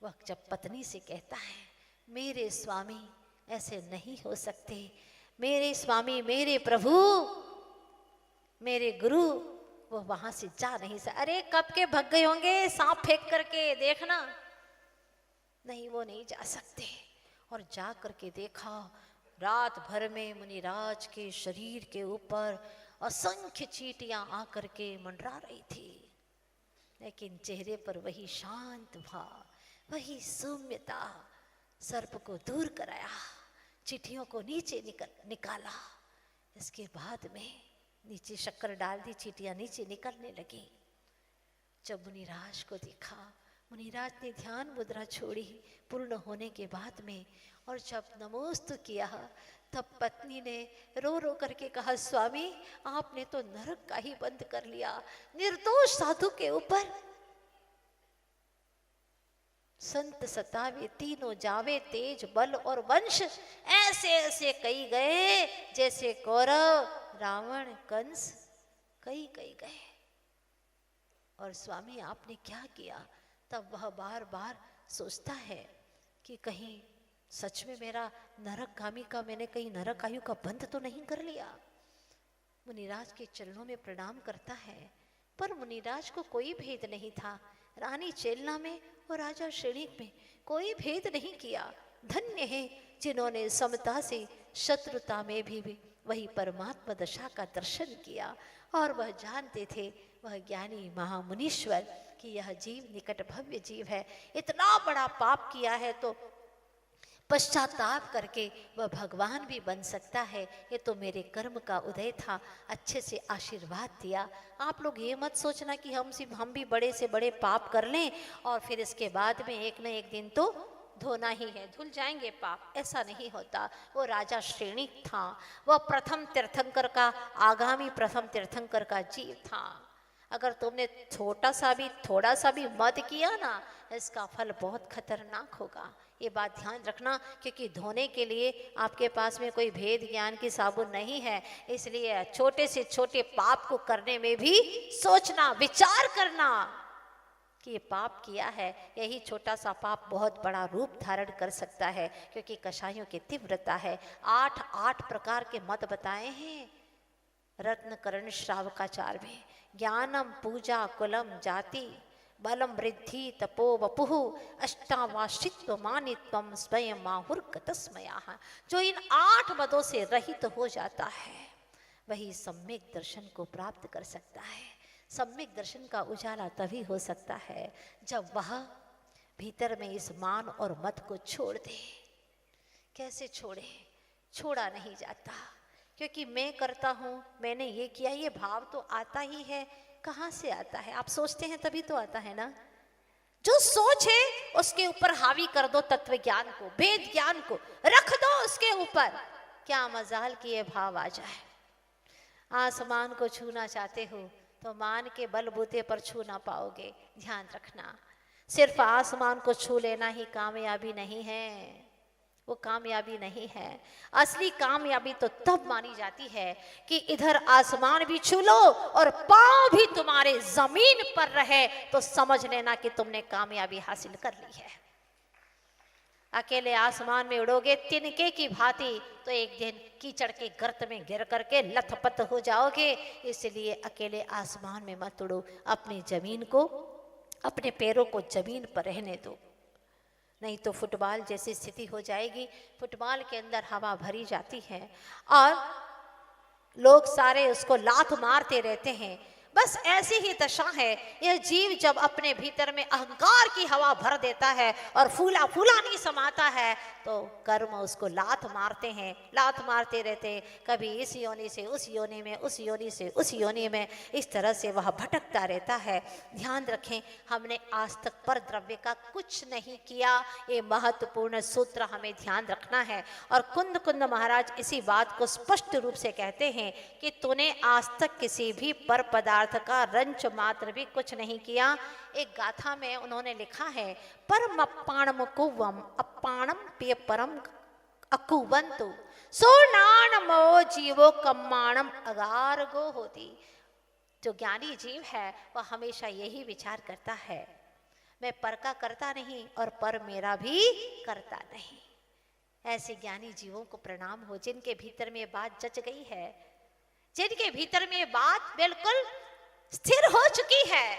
A: वह जब पत्नी से कहता है, मेरे स्वामी ऐसे नहीं हो सकते, मेरे स्वामी, मेरे प्रभु, मेरे गुरु, वो वहां से जा नहीं सकते। अरे कब के भग गए होंगे सांप फेंक करके, देखना। नहीं, वो नहीं जा सकते। और जा करके देखा, रात भर में मुनिराज के शरीर के ऊपर असंख्य चींटियां आकर के मंडरा रही थी, लेकिन चेहरे पर वही शांत भाव, वही सौम्यता। सर्प को दूर कराया, चींटियों को नीचे निकाला। इसके बाद में नीचे शक्कर डाल दी, चींटियां नीचे निकलने लगी। जब मुनिराज को देखा, मुनिराज ने ध्यान मुद्रा छोड़ी पूर्ण होने के बाद में, और जब नमोस्तु किया, तब पत्नी ने रो रो करके कहा, स्वामी आपने तो नरक का ही बंद कर लिया। निर्दोष साधु के ऊपर संत सतावे तीनों जावे, तेज बल और वंश, ऐसे ऐसे कई गए जैसे कौरव रावण कंस कई गए। और स्वामी आपने क्या किया? तब वह बार बार सोचता है कि कहीं सच में मेरा नरकगामी का, मैंने कहीं नरक आयु का बंध तो नहीं कर लिया। मुनिराज के चरणों में प्रणाम करता है, पर मुनिराज को कोई भेद नहीं था। रानी चेलना में और राजा श्रेणिक में कोई भेद नहीं किया। धन्य है जिन्होंने समता से शत्रुता में भी वही परमात्मा दशा का दर्शन किया, और वह जानते थे वह ज्ञानी महामुनीश्वर कि यह जीव निकट भव्य जीव है, इतना बड़ा पाप किया है तो पश्चाताप करके वह भगवान भी बन सकता है। ये तो मेरे कर्म का उदय था, अच्छे से आशीर्वाद दिया। आप लोग ये मत सोचना कि हम भी बड़े से बड़े पाप कर लें और फिर इसके बाद में एक न एक दिन तो धोना ही है, धुल जाएंगे पाप। ऐसा नहीं होता। वो राजा श्रेणी था, वह प्रथम तीर्थंकर का, आगामी प्रथम तीर्थंकर का जीव था। अगर तुमने थोड़ा सा भी मद किया ना, इसका फल बहुत खतरनाक होगा। ये बात ध्यान रखना, क्योंकि धोने के लिए आपके पास में कोई भेद ज्ञान की साबुन नहीं है। इसलिए छोटे से छोटे पाप को करने में भी सोचना, विचार करना कि ये पाप किया है। यही छोटा सा पाप बहुत बड़ा रूप धारण कर सकता है, क्योंकि कषायों की तीव्रता है। 8 प्रकार के मत बताए हैं रत्न कर्ण श्रावकाचार में। ज्ञानम पूजा कुलम जाति बलम वृद्धि तपो वपुः अष्टावाशित्व मानित्वम स्वयं माहुर्क तस्मया। जो इन 8 मदों से रहित हो जाता है वही सम्यक दर्शन को प्राप्त कर सकता है। सम्यक दर्शन का उजाला तभी हो सकता है जब वह भीतर में इस मान और मत को छोड़ दे। कैसे छोड़े? छोड़ा नहीं जाता, क्योंकि मैं करता हूँ, मैंने ये किया, ये भाव तो आता ही है। कहाँ से आता है? आप सोचते हैं तभी तो आता है ना। जो सोच है उसके ऊपर हावी कर दो तत्व ज्ञान को, वेद ज्ञान को रख दो उसके ऊपर। क्या मजाल कि ये भाव आ जाए। आसमान को छूना चाहते हो तो मान के बलबूते पर छू ना पाओगे। ध्यान रखना, सिर्फ आसमान को छू लेना ही कामयाबी नहीं है। वो कामयाबी नहीं है। असली कामयाबी तो तब मानी जाती है कि इधर आसमान भी छू लो और पांव भी तुम्हारे जमीन पर रहे, तो समझ लेना कि तुमने कामयाबी हासिल कर ली है। अकेले आसमान में उड़ोगे तिनके की भांति तो एक दिन कीचड़ के गर्त में गिर करके लथपथ हो जाओगे। इसलिए अकेले आसमान में मत उड़ो, अपनी जमीन को, अपने पैरों को जमीन पर रहने दो, नहीं तो फुटबॉल जैसी स्थिति हो जाएगी। फुटबॉल के अंदर हवा भरी जाती है और लोग सारे उसको लात मारते रहते हैं। बस ऐसी ही दशा है। यह जीव जब अपने भीतर में अहंकार की हवा भर देता है और फूला फूला नहीं समाता है तो कर्म उसको लात मारते हैं, लात मारते रहते हैं। कभी इस योनि से उस योनि में, उस योनि से उस योनि में, इस तरह से वह भटकता रहता है। ध्यान रखें, हमने आज तक पर द्रव्य का कुछ नहीं किया। ये महत्वपूर्ण सूत्र हमें ध्यान रखना है। और कुंद कुंद महाराज इसी बात को स्पष्ट रूप से कहते हैं कि तूने आज तक किसी भी पर पदार्थ का रंच मात्र भी कुछ नहीं किया। एक गाथा में उन्होंने लिखा है, परम अपाणम कुवम अपाणम पिय परम अकुवंतु सोनाणमो जीवो कम्माणम अगारगो होती। जो ज्ञानी जीव है वह हमेशा यही विचार करता है, मैं पर का करता नहीं और पर मेरा भी करता नहीं। ऐसे ज्ञानी जीवों को प्रणाम हो जिनके भीतर में बात जच गई है, जिनके भीतर में बात बिल्कुल स्थिर हो चुकी है।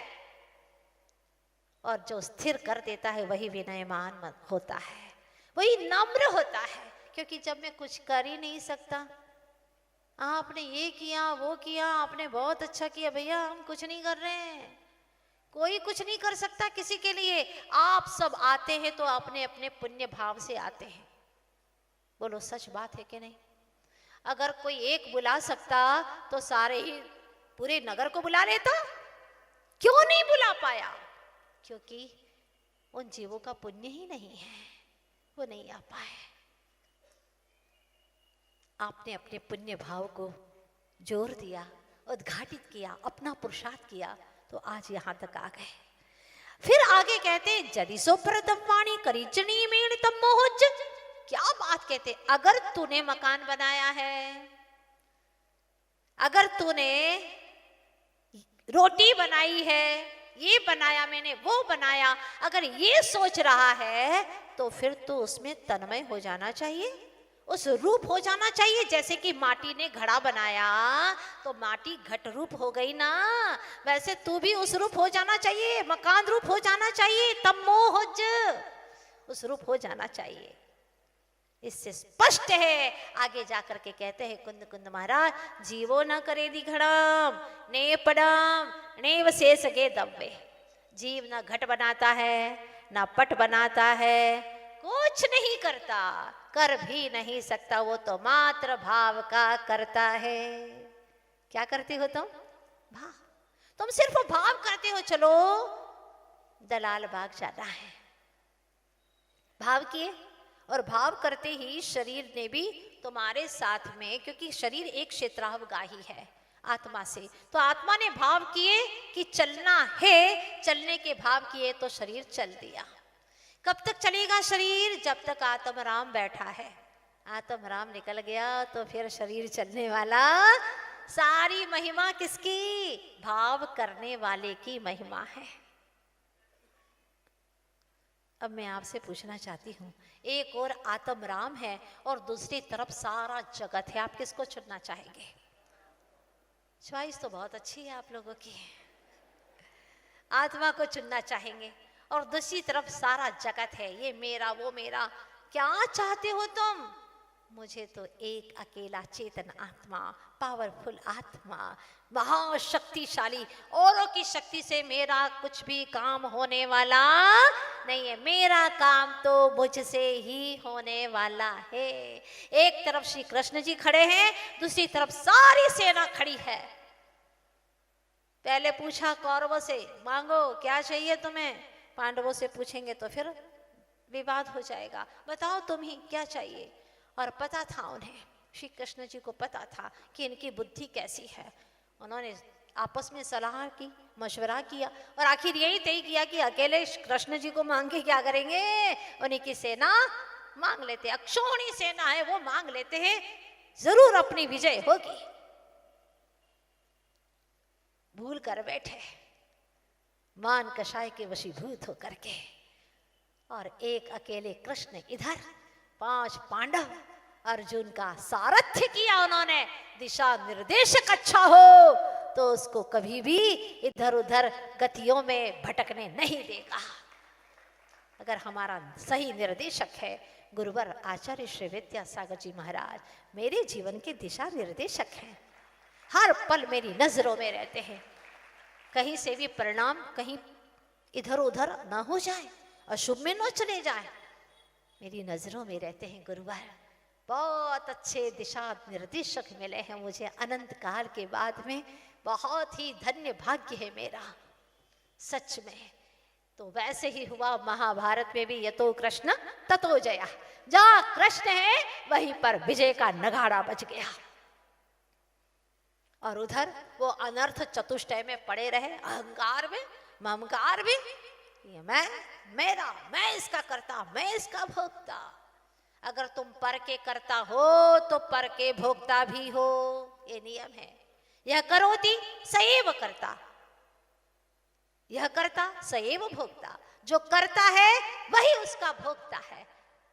A: और जो स्थिर कर देता है वही विनयमान होता है, वही नम्र होता है। क्योंकि जब मैं कुछ कर ही नहीं सकता, आपने ये किया वो किया, आपने बहुत अच्छा किया, भैया हम कुछ नहीं कर रहे हैं। कोई कुछ नहीं कर सकता किसी के लिए। आप सब आते हैं तो अपने अपने पुण्य भाव से आते हैं। बोलो सच बात है कि नहीं? अगर कोई एक बुला सकता तो सारे ही पूरे नगर को बुला लेता। क्यों नहीं बुला पाया? क्योंकि उन जीवों का पुण्य ही नहीं है, वो नहीं आ पाए। आपने अपने पुण्य भाव को जोर दिया, उद्घाटित किया, अपना पुरुषार्थ किया, तो आज यहां तक आ गए। फिर आगे कहते जदि सो प्रदवाणी करीचनी मेण तम मोहज। क्या बात कहते, अगर तूने मकान बनाया है, अगर तूने रोटी बनाई है, ये बनाया मैंने, वो बनाया, अगर ये सोच रहा है तो फिर तो उसमें तन्मय हो जाना चाहिए, उस रूप हो जाना चाहिए। जैसे कि माटी ने घड़ा बनाया तो माटी घट रूप हो गई ना, वैसे तू भी उस रूप हो जाना चाहिए, मकान रूप हो जाना चाहिए, तब मोहज उस रूप हो जाना चाहिए। इससे स्पष्ट है। आगे जाकर के कहते हैं कुंद कुंद महाराज, जीवो न करे दिघड़म ने पड़म ने वशेष गे दब्बे। जीव न घट बनाता है, ना पट बनाता है, कुछ नहीं करता, कर भी नहीं सकता, वो तो मात्र भाव का करता है। क्या करते हो तुम? भाव। तुम सिर्फ भाव करते हो, चलो दलाल बाग जाना है। भाव किए, और भाव करते ही शरीर ने भी तुम्हारे साथ में, क्योंकि शरीर एक क्षेत्रावगाही है आत्मा से, तो आत्मा ने भाव किए कि चलना है, चलने के भाव किए तो शरीर चल दिया। कब तक चलेगा शरीर? जब तक आत्म राम बैठा है। आत्म राम निकल गया तो फिर शरीर चलने वाला। सारी महिमा किसकी? भाव करने वाले की महिमा है। अब मैं आपसे पूछना चाहती हूँ, एक और आत्म राम है और दूसरी तरफ सारा जगत है, आप किसको चुनना चाहेंगे? चॉइस तो बहुत अच्छी है आप लोगों की। आत्मा को चुनना चाहेंगे और दूसरी तरफ सारा जगत है, ये मेरा वो मेरा। क्या चाहते हो तुम? मुझे तो एक अकेला चेतन आत्मा, पावरफुल आत्मा, महाशक्तिशाली, औरों की शक्ति से मेरा कुछ भी काम होने वाला नहीं है। मेरा काम तो मुझसे ही होने वाला है। एक तरफ श्री कृष्ण जी खड़े हैं, दूसरी तरफ सारी सेना खड़ी है। पहले पूछा कौरवों से, मांगो क्या चाहिए तुम्हें? पांडवों से पूछेंगे तो फिर विवाद हो जाएगा। बताओ तुम ही क्या चाहिए? और पता था उन्हें, श्री कृष्ण जी को पता था कि इनकी बुद्धि कैसी है। उन्होंने आपस में सलाह की, मशवरा किया और आखिर यही तय किया कि अकेले कृष्ण जी को मांग के क्या करेंगे, उन्हीं की सेना मांग लेते। अक्षौणी सेना है, वो मांग लेते हैं, जरूर अपनी विजय होगी। भूल कर बैठे मान कषाय के वशीभूत होकर के, और एक अकेले कृष्ण इधर, 5 पांडव, अर्जुन का सारथ्य किया उन्होंने। दिशा निर्देशक अच्छा हो तो उसको कभी भी इधर उधर गतियों में भटकने नहीं देगा। अगर हमारा सही निर्देशक है गुरुवर आचार्य श्री विद्यासागर जी महाराज, मेरे जीवन के दिशा निर्देशक हैं, हर पल मेरी नजरों में रहते हैं। कहीं से भी परिणाम कहीं इधर उधर ना हो जाए, अशुभ में न चले जाए, मेरी नजरों में रहते हैं गुरुवर। बहुत अच्छे दिशा निर्देशक मिले हैं मुझे अनंत काल के बाद में। बहुत ही धन्य भाग्य है मेरा, सच में। तो वैसे ही हुआ महाभारत में भी, यतो कृष्ण ततो जया। जहां कृष्ण है वहीं पर विजय का नगाड़ा बज गया। और उधर वो अनर्थ चतुष्टय में पड़े रहे, अहंकार में, ममकार में, ये मैं, मेरा, मैं इसका करता, मैं इसका भोगता। अगर तुम पर के करता हो तो पर के भोगता भी हो, ये नियम है। यह करोति सएव करता, यह करता सएव भोगता। जो करता है वही उसका भोगता है।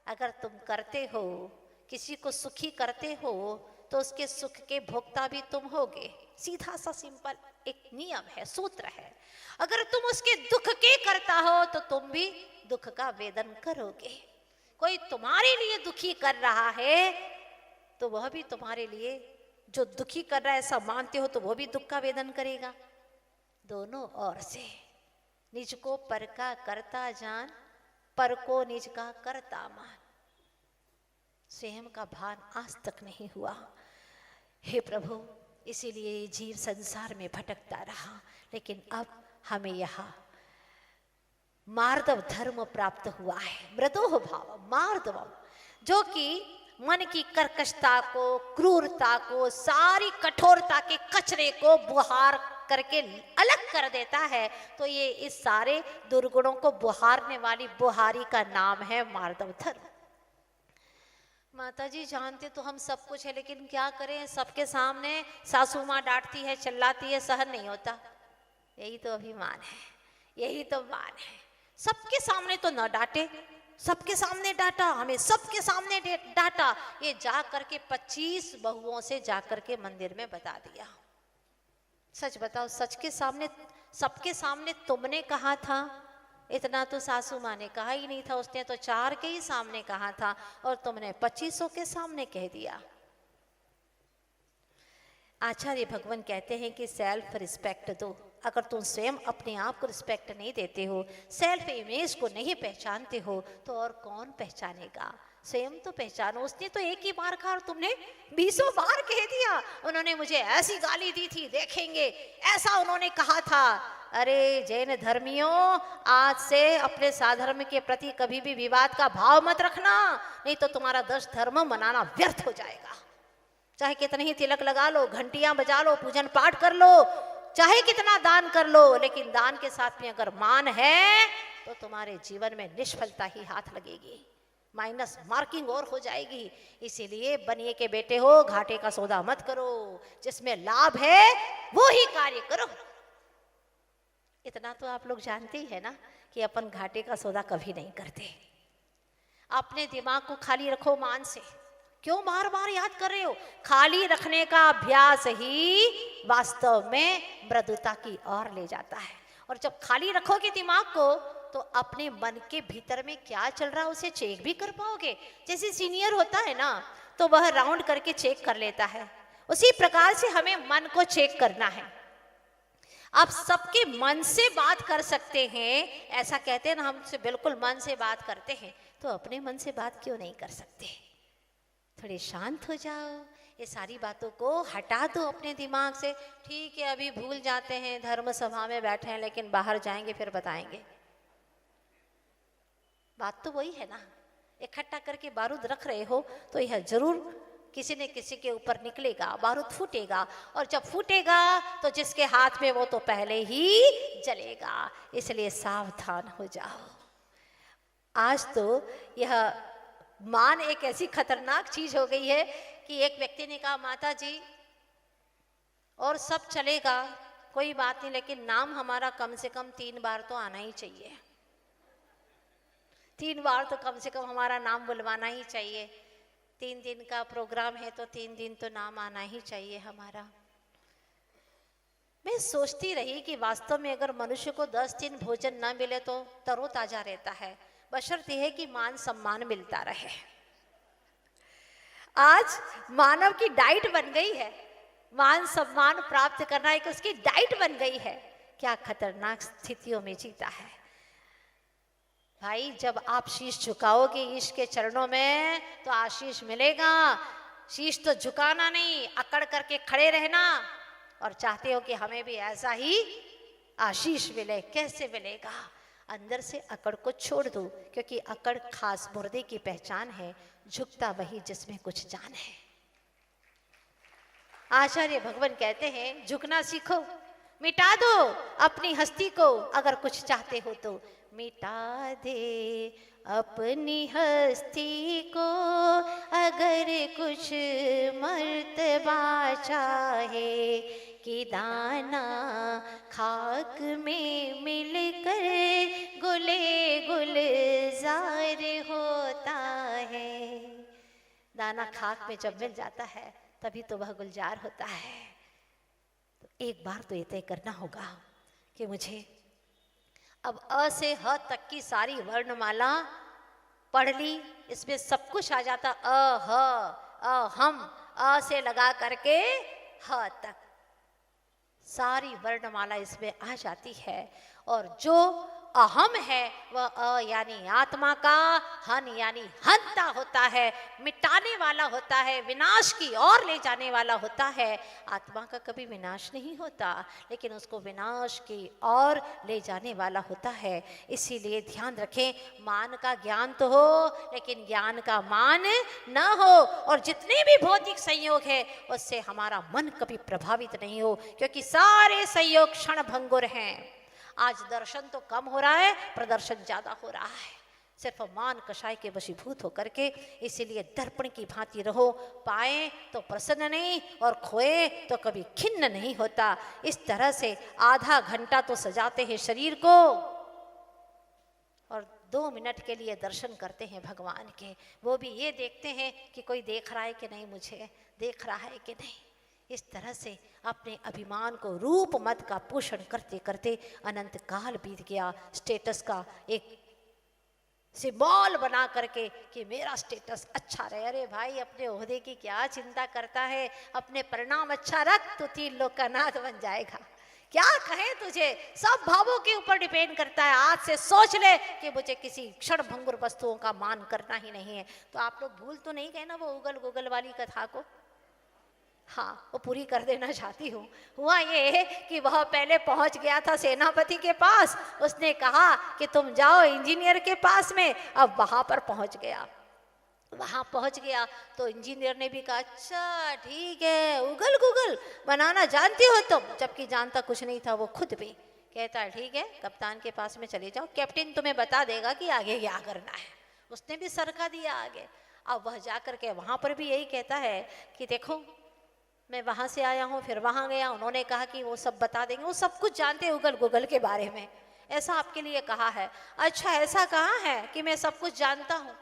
A: अगर तुम करते हो, किसी को सुखी करते हो, तो उसके सुख के भोक्ता भी तुम होगे। सीधा सा सिंपल एक नियम है, सूत्र है। अगर तुम उसके दुख के करता हो तो तुम भी दुख का वेदन करोगे। कोई तुम्हारे लिए दुखी कर रहा है तो वह भी तुम्हारे लिए, जो दुखी कर रहा है ऐसा मानते हो, तो वो भी दुख का वेदन करेगा। दोनों ओर से निज को पर का करता जान, पर को निज का करता मान। स्वयं का भान आज तक नहीं हुआ। हे प्रभु, इसीलिए जीव संसार में भटकता रहा। लेकिन अब हमें यहाँ मार्दव धर्म प्राप्त हुआ है, मृदोह भाव मार्दवम, जो कि मन की कर्कशता को, क्रूरता को, सारी कठोरता के कचरे को बुहार करके अलग कर देता है। तो ये इस सारे दुर्गुणों को बुहारने वाली बुहारी का नाम है मार्दव धर्म। माता जी जानते तो हम सब कुछ है, लेकिन क्या करें, सबके सामने सासू माँ डांटती है, चिल्लाती है, सहन नहीं होता। यही तो अभिमान है, यही तो मान है। सबके सामने तो न डांटे, सबके सामने डांटा, हमें सबके सामने डांटा। ये जा करके 25 बहुओं से जा करके मंदिर में बता दिया। सच बताओ, सच के सामने, सबके सामने तुमने कहा था इतना तो सासू माँ ने कहा ही नहीं था, उसने तो 4 के ही सामने कहा था और तुमने 2500 के सामने कह दिया। आचार्य भगवान कहते हैं कि सेल्फ रिस्पेक्ट दो। अगर तुम स्वयं अपने आप को रिस्पेक्ट नहीं देते हो, सेल्फ इमेज को नहीं पहचानते हो, तो और कौन पहचानेगा? स्वयं तो पहचानो। उसने तो एक ही बार कहा और तुमने 20 बार कह दिया। उन्होंने मुझे ऐसी गाली दी थी, देखेंगे, ऐसा उन्होंने कहा था। अरे जैन धर्मियों, आज से अपने साधर्म के प्रति कभी भी विवाद का भाव मत रखना, नहीं तो तुम्हारा 10 धर्म मनाना व्यर्थ हो जाएगा। चाहे कितने ही तिलक लगा लो, घंटियां बजा लो, पूजन पाठ कर लो, चाहे कितना दान कर लो, लेकिन दान के साथ में अगर मान है तो तुम्हारे जीवन में निष्फलता ही हाथ लगेगी, माइनस मार्किंग और हो जाएगी। इसीलिए बनिए के बेटे हो, घाटे का सौदा मत करो, जिसमें लाभ है वो ही कार्य करो। इतना तो आप लोग जानते ही है ना कि अपन घाटे का सौदा कभी नहीं करते। अपने दिमाग को खाली रखो मान से। क्यों बार बार याद कर रहे हो? खाली रखने का अभ्यास ही वास्तव में मृदुता की ओर ले जाता है। और जब खाली रखोगे दिमाग को, तो अपने मन के भीतर में क्या चल रहा है उसे चेक भी कर पाओगे। जैसे सीनियर होता है ना, तो वह राउंड करके चेक कर लेता है, उसी प्रकार से हमें मन को चेक करना है। आप सबके मन से बात कर सकते हैं, ऐसा कहते हैं ना, हमसे बिल्कुल मन से बात करते हैं, तो अपने मन से बात क्यों नहीं कर सकते? थोड़े शांत हो जाओ, ये सारी बातों को हटा दो अपने दिमाग से। ठीक है, अभी भूल जाते हैं, धर्म सभा में बैठे हैं, लेकिन बाहर जाएंगे फिर बताएंगे। बात तो वही है ना, इकट्ठा करके बारूद रख रहे हो तो यह जरूर किसी न किसी के ऊपर निकलेगा, बारूद फूटेगा, और जब फूटेगा तो जिसके हाथ में वो तो पहले ही जलेगा। इसलिए सावधान हो जाओ। आज तो यह मान एक ऐसी खतरनाक चीज हो गई है कि एक व्यक्ति ने कहा, माता जी और सब चलेगा, कोई बात नहीं, लेकिन नाम हमारा कम से कम 3 बार तो आना ही चाहिए। 3 बार तो कम से कम हमारा नाम बुलवाना ही चाहिए। 3 दिन का प्रोग्राम है तो 3 दिन तो नाम आना ही चाहिए हमारा। मैं सोचती रही कि वास्तव में अगर मनुष्य को 10 दिन भोजन न मिले तो तरोताजा रहता है, बशर्ते है कि मान सम्मान मिलता रहे। आज मानव की डाइट बन गई है, मान सम्मान प्राप्त करना एक उसकी डाइट बन गई है। क्या खतरनाक स्थितियों में जीता है भाई। जब आप शीश झुकाओगे ईश के चरणों में तो आशीष मिलेगा। शीश तो झुकाना नहीं, अकड़ करके खड़े रहना, और चाहते हो कि हमें भी ऐसा ही आशीष मिले। कैसे मिलेगा? अंदर से अकड़ को छोड़ दो, क्योंकि अकड़ खास मुर्दे की पहचान है, झुकता वही जिसमें कुछ जान है। आचार्य भगवान कहते हैं, झुकना सीखो, मिटा दो अपनी हस्ती को, अगर कुछ चाहते हो तो मिटा दे अपनी हस्ती को, अगर कुछ मर्तबा चाहे कि दाना खाक में मिलकर गुले गुलजार होता है। दाना खाक में जब मिल जाता है तभी तो वह गुलजार होता है। तो एक बार तो ये तय करना होगा कि मुझे अब अ से ह तक की सारी वर्णमाला पढ़ ली, इसमें सब कुछ आ जाता, अ ह अ हम, अ से लगा करके ह तक सारी वर्णमाला इसमें आ जाती है। और जो अहम है वह अ यानी आत्मा का, हन यानी हंता होता है, मिटाने वाला होता है, विनाश की ओर ले जाने वाला होता है। आत्मा का कभी विनाश नहीं होता, लेकिन उसको विनाश की ओर ले जाने वाला होता है। इसीलिए ध्यान रखें, मान का ज्ञान तो हो, लेकिन ज्ञान का मान न हो। और जितने भी भौतिक संयोग है उससे हमारा मन कभी प्रभावित नहीं हो, क्योंकि सारे संयोग क्षण भंगुर हैं। आज दर्शन तो कम हो रहा है, प्रदर्शन ज्यादा हो रहा है, सिर्फ मान कषाय के वशीभूत होकर के। इसीलिए दर्पण की भांति रहो, पाए तो प्रसन्न नहीं और खोए तो कभी खिन्न नहीं होता। इस तरह से आधा घंटा तो सजाते हैं शरीर को और 2 मिनट के लिए दर्शन करते हैं भगवान के। वो भी ये देखते हैं कि कोई देख रहा है कि नहीं, मुझे देख रहा है कि नहीं। इस तरह से अपने अभिमान को रूप मत का पोषण करते करते अनंत काल बीत गया। स्टेटस का एक सिंबल बना करके कि मेरा स्टेटस अच्छा रहे। अरे भाई, अपने ओहदे की क्या चिंता करता है, अपने परिणाम अच्छा रख तो 3 लोग का नाथ बन जाएगा। क्या कहे तुझे, सब भावों के ऊपर डिपेंड करता है। आज से सोच ले कि मुझे किसी क्षण भंगुर वस्तुओं का मान करना ही नहीं है। तो आप लोग भूल तो नहीं गए ना वो उगल गुगल वाली कथा को? हाँ, वो पूरी कर देना चाहती हूँ। हुआ ये कि वह पहले पहुंच गया था सेनापति के पास। उसने कहा कि तुम जाओ इंजीनियर के पास में। अब वहां पर पहुंच गया। वहां पहुंच गया तो इंजीनियर ने भी कहा, अच्छा ठीक है, उगल गुगल बनाना जानती हो तुम? जबकि जानता कुछ नहीं था वो खुद भी। कहता है ठीक है, कप्तान के पास में चले जाओ, कैप्टन तुम्हें बता देगा कि आगे क्या करना है। उसने भी सरका दिया आगे। अब वह जाकर के वहां पर भी यही कहता है कि देखो, मैं वहां से आया हूँ, फिर वहां गया, उन्होंने कहा कि वो सब बता देंगे। वो सब कुछ जानते हैं उगल गुगल के बारे में, ऐसा आपके लिए कहा है। अच्छा, ऐसा कहा है कि मैं सब कुछ जानता हूँ।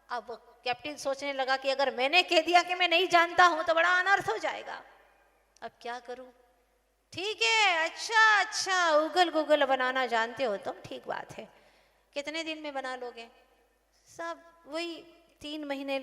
A: अब कैप्टन सोचने लगा कि अगर मैंने कह दिया कि मैं नहीं जानता हूं तो बड़ा अनर्थ हो जाएगा, अब क्या करूं। ठीक है, अच्छा उगल गुगल बनाना जानते हो तुम, ठीक बात है। कितने दिन में बना लोगे? सब वही 3 महीने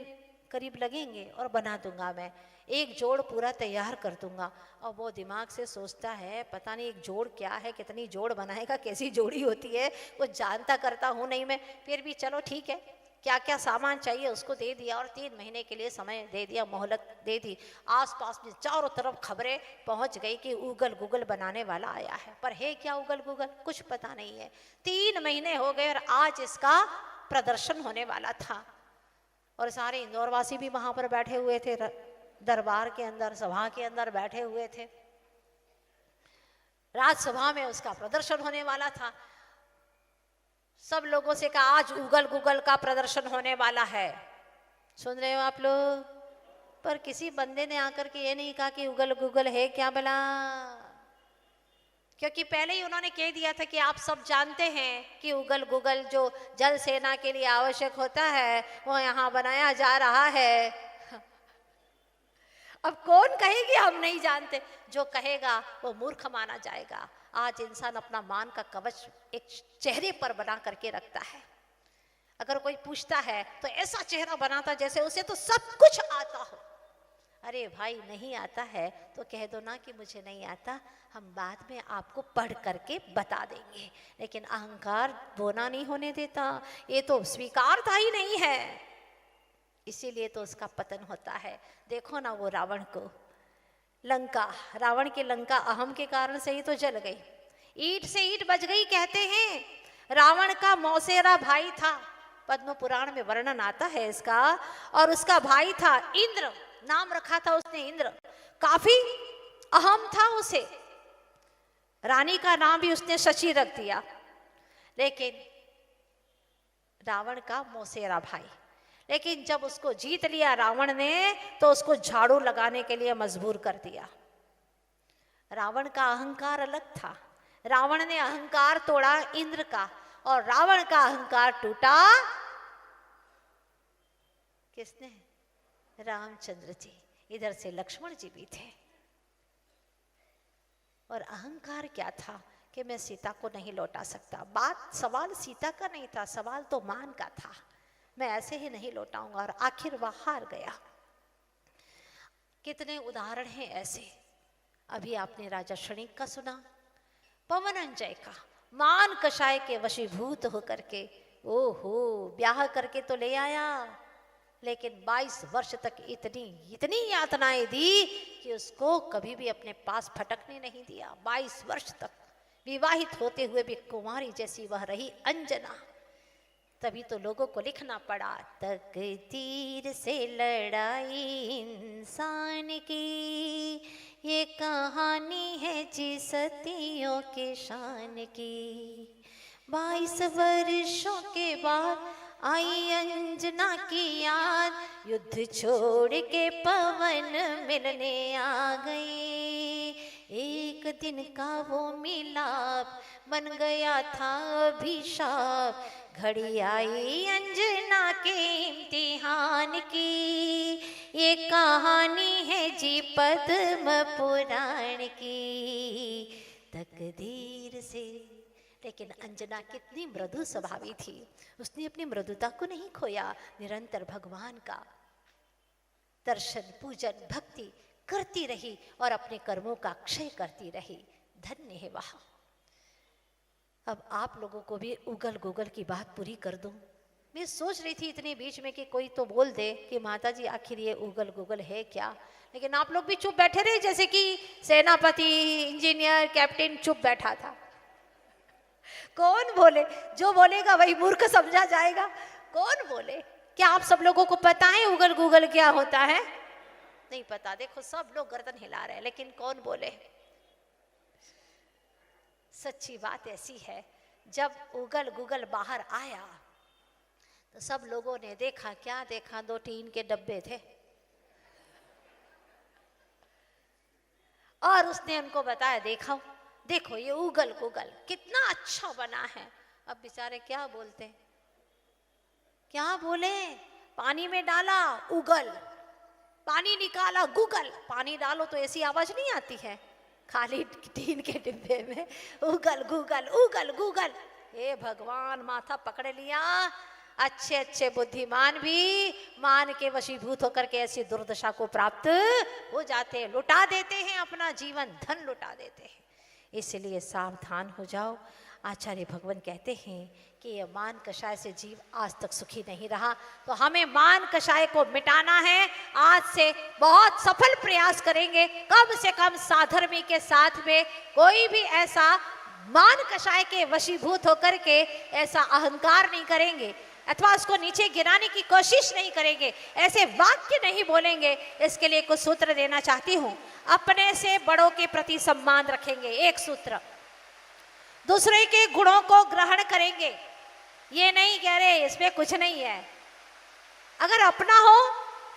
A: करीब लगेंगे और बना दूंगा मैं। एक जोड़ पूरा तैयार कर दूंगा। और वो दिमाग से सोचता है, पता नहीं एक जोड़ क्या है, कितनी जोड़ बनाएगा, कैसी जोड़ी होती है, कुछ जानता करता हूँ नहीं मैं। फिर भी चलो ठीक है, क्या क्या सामान चाहिए उसको दे दिया और 3 महीने के लिए समय दे दिया, मोहलत दे दी। आसपास में चारों तरफ खबरें पहुंच गई कि उगल गुगल बनाने वाला आया है। पर है क्या उगल गुगल, कुछ पता नहीं है। 3 महीने हो गए और आज इसका प्रदर्शन होने वाला था। और सारे इंदौरवासी भी वहां पर बैठे हुए थे, दरबार के अंदर, सभा के अंदर बैठे हुए थे। राजसभा में उसका प्रदर्शन होने वाला था। सब लोगों से कहा आज उगल गुगल का प्रदर्शन होने वाला है। सुन रहे हो आप लोग? पर किसी बंदे ने आकर के ये नहीं कहा कि उगल गुगल है क्या भला, क्योंकि पहले ही उन्होंने कह दिया था कि आप सब जानते हैं कि उगल गुगल जो जल सेना के लिए आवश्यक होता है वो यहाँ बनाया जा रहा है। अब कौन कहे कि हम नहीं जानते? जो कहेगा वो मूर्ख माना जाएगा। आज इंसान अपना मान का कवच एक चेहरे पर बना करके रखता है। अगर कोई पूछता है तो ऐसा चेहरा बनाता जैसे उसे तो सब कुछ आता हो। अरे भाई, नहीं आता है तो कह दो ना कि मुझे नहीं आता, हम बाद में आपको पढ़ करके बता देंगे। लेकिन अहंकार बोना नहीं होने देता, ये तो स्वीकारता ही नहीं है। इसीलिए तो उसका पतन होता है। देखो ना वो रावण को, लंका, रावण की लंका अहम के कारण से ही तो जल गई। ईंट से ईंट बज गई कहते हैं। रावण का मौसेरा भाई था, पद्म पुराण में वर्णन आता है इसका। और उसका भाई था इंद्र, नाम रखा था उसने इंद्र। काफी अहम था उसे, रानी का नाम भी उसने शची रख दिया। लेकिन रावण का मौसेरा भाई, लेकिन जब उसको जीत लिया रावण ने तो उसको झाड़ू लगाने के लिए मजबूर कर दिया। रावण का अहंकार अलग था। रावण ने अहंकार तोड़ा इंद्र का, और रावण का अहंकार टूटा किसने? रामचंद्र जी। इधर से लक्ष्मण जी भी थे। और अहंकार क्या था कि मैं सीता को नहीं लौटा सकता। बात, सवाल सीता का नहीं था, सवाल तो मान का था। मैं ऐसे ही नहीं लौटाऊंगा, और आखिर वह हार गया। कितने उदाहरण हैं ऐसे। अभी आपने राजा क्षणिक का सुना, पवनंजय का, मान कषाय के वशीभूत होकर के ओहो ब्याह करके तो ले आया, लेकिन 22 वर्ष तक इतनी यातनाएं दी कि उसको कभी भी अपने पास फटकने नहीं दिया। 22 वर्ष तक विवाहित होते हुए भी कुंवारी जैसी वह रही अंजना। तभी तो लोगों को लिखना पड़ा, तकदीर से लड़ाई इंसान की, ये कहानी है जी सतियों के शान की। 22 वर्षों के बाद आई अंजना की याद, युद्ध छोड़ के पवन मिलने आ गए। एक दिन का वो मिलाप बन गया था अभिशाप, घड़ी आई अंजना के इम्तिहान की। ये कहानी है जी पद्म पुराण की तकदीर से। लेकिन अंजना कितनी मृदु स्वभावी थी, उसने अपनी मृदुता को नहीं खोया, निरंतर भगवान का दर्शन पूजन भक्ति करती रही और अपने कर्मों का क्षय करती रही। धन्य है वह। अब आप लोगों को भी उगल गुगल की बात पूरी कर दूं। मैं सोच रही थी इतने बीच में कि कोई तो बोल दे कि माता जी आखिर ये उगल गुगल है क्या, लेकिन आप लोग भी चुप बैठे रहे, जैसे कि सेनापति इंजीनियर कैप्टन चुप बैठा था। कौन बोले? जो बोलेगा वही मूर्ख समझा जाएगा। कौन बोले? क्या आप सब लोगों को पता है उगल गुगल क्या होता है? नहीं पता। देखो सब लोग गर्दन हिला रहे हैं, लेकिन कौन बोले? सच्ची बात ऐसी है, जब उगल गुगल बाहर आया तो सब लोगों ने देखा, क्या देखा? 2 टीन के डब्बे थे और उसने उनको बताया, देखो देखो ये उगल गुगल कितना अच्छा बना है। अब बेचारे क्या बोलते? क्या बोले? पानी में डाला उगल, पानी निकाला गुगल। पानी डालो तो ऐसी आवाज नहीं आती है, खाली टीन के डिब्बे में उगल गुगल उगल गुगल। हे भगवान, माथा पकड़ लिया। अच्छे अच्छे बुद्धिमान भी मान के वशीभूत होकर के ऐसी दुर्दशा को प्राप्त हो जाते हैं, लुटा देते हैं, अपना जीवन धन लुटा देते हैं। इसलिए सावधान हो जाओ। आचार्य भगवान कहते हैं कि ये मान कषाय से जीव आज तक सुखी नहीं रहा, तो हमें मान कषाय को मिटाना है। आज से बहुत सफल प्रयास करेंगे, कम से कम साधर्मी के साथ में कोई भी ऐसा मान कषाय के वशीभूत होकर के ऐसा अहंकार नहीं करेंगे अथवा उसको नीचे गिराने की कोशिश नहीं करेंगे, ऐसे वाक्य नहीं बोलेंगे। इसके लिए कुछ सूत्र देना चाहती हूँ। अपने से बड़ों के प्रति सम्मान रखेंगे, एक सूत्र। दूसरे के गुणों को ग्रहण करेंगे, ये नहीं कह रहे इसमें कुछ नहीं है। अगर अपना हो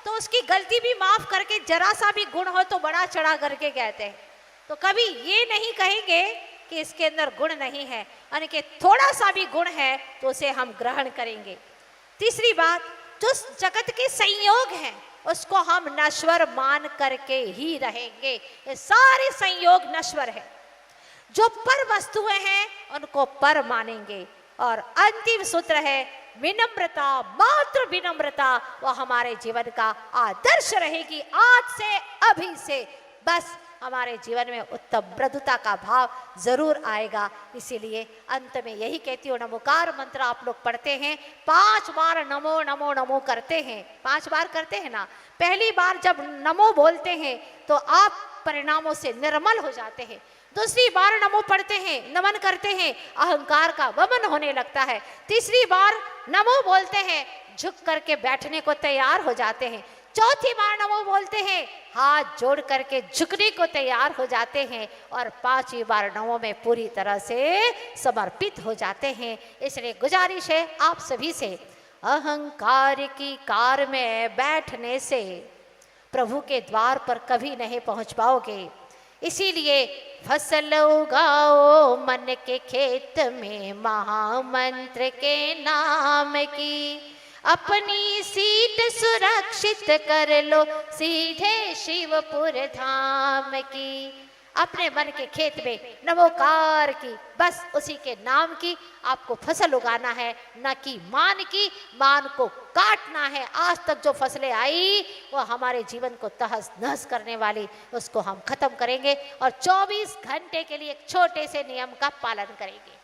A: तो उसकी गलती भी माफ करके, जरा सा भी गुण हो तो बड़ा चढ़ा करके कहते हैं। तो कभी ये नहीं कहेंगे कि इसके अंदर गुण नहीं है, यानी कि थोड़ा सा भी गुण है तो उसे हम ग्रहण करेंगे। तीसरी बात, जो जगत के संयोग हैं उसको हम नश्वर मान करके ही रहेंगे। ये सारे संयोग नश्वर है। जो पर वस्तुएं हैं उनको पर मानेंगे। और अंतिम सूत्र है विनम्रता, मात्र विनम्रता, वो हमारे जीवन का आदर्श रहेगी। आज से, अभी से बस हमारे जीवन में उत्तम मृदुता का भाव जरूर आएगा। इसीलिए अंत में यही कहती हूँ, नमोकार मंत्र आप लोग पढ़ते हैं, 5 बार नमो नमो नमो करते हैं। 5 बार करते हैं ना। पहली बार जब नमो बोलते हैं तो आप परिणामों से निर्मल हो जाते हैं। दूसरी बार नमो पढ़ते हैं, नमन करते हैं, अहंकार का वमन होने लगता है। तीसरी बार नमो बोलते हैं, झुक करके बैठने को तैयार हो जाते हैं। चौथी बार नमो बोलते हैं, हाथ जोड़ करके झुकने को तैयार हो जाते हैं। और 5वीं बार नमो में पूरी तरह से समर्पित हो जाते हैं। इसलिए गुजारिश है आप सभी से, अहंकार की कार में बैठने से प्रभु के द्वार पर कभी नहीं पहुंच पाओगे। इसीलिए फसल उगाओ मन के खेत में, महामंत्र के नाम की, अपनी सीट सुरक्षित कर लो सीधे शिवपुर धाम की। अपने मन के खेत में नमोकार की, बस उसी के नाम की आपको फसल उगाना है, न कि मान की। मान को काटना है। आज तक जो फसलें आई वो हमारे जीवन को तहस नहस करने वाली, उसको हम खत्म करेंगे और 24 घंटे के लिए एक छोटे से नियम का पालन करेंगे।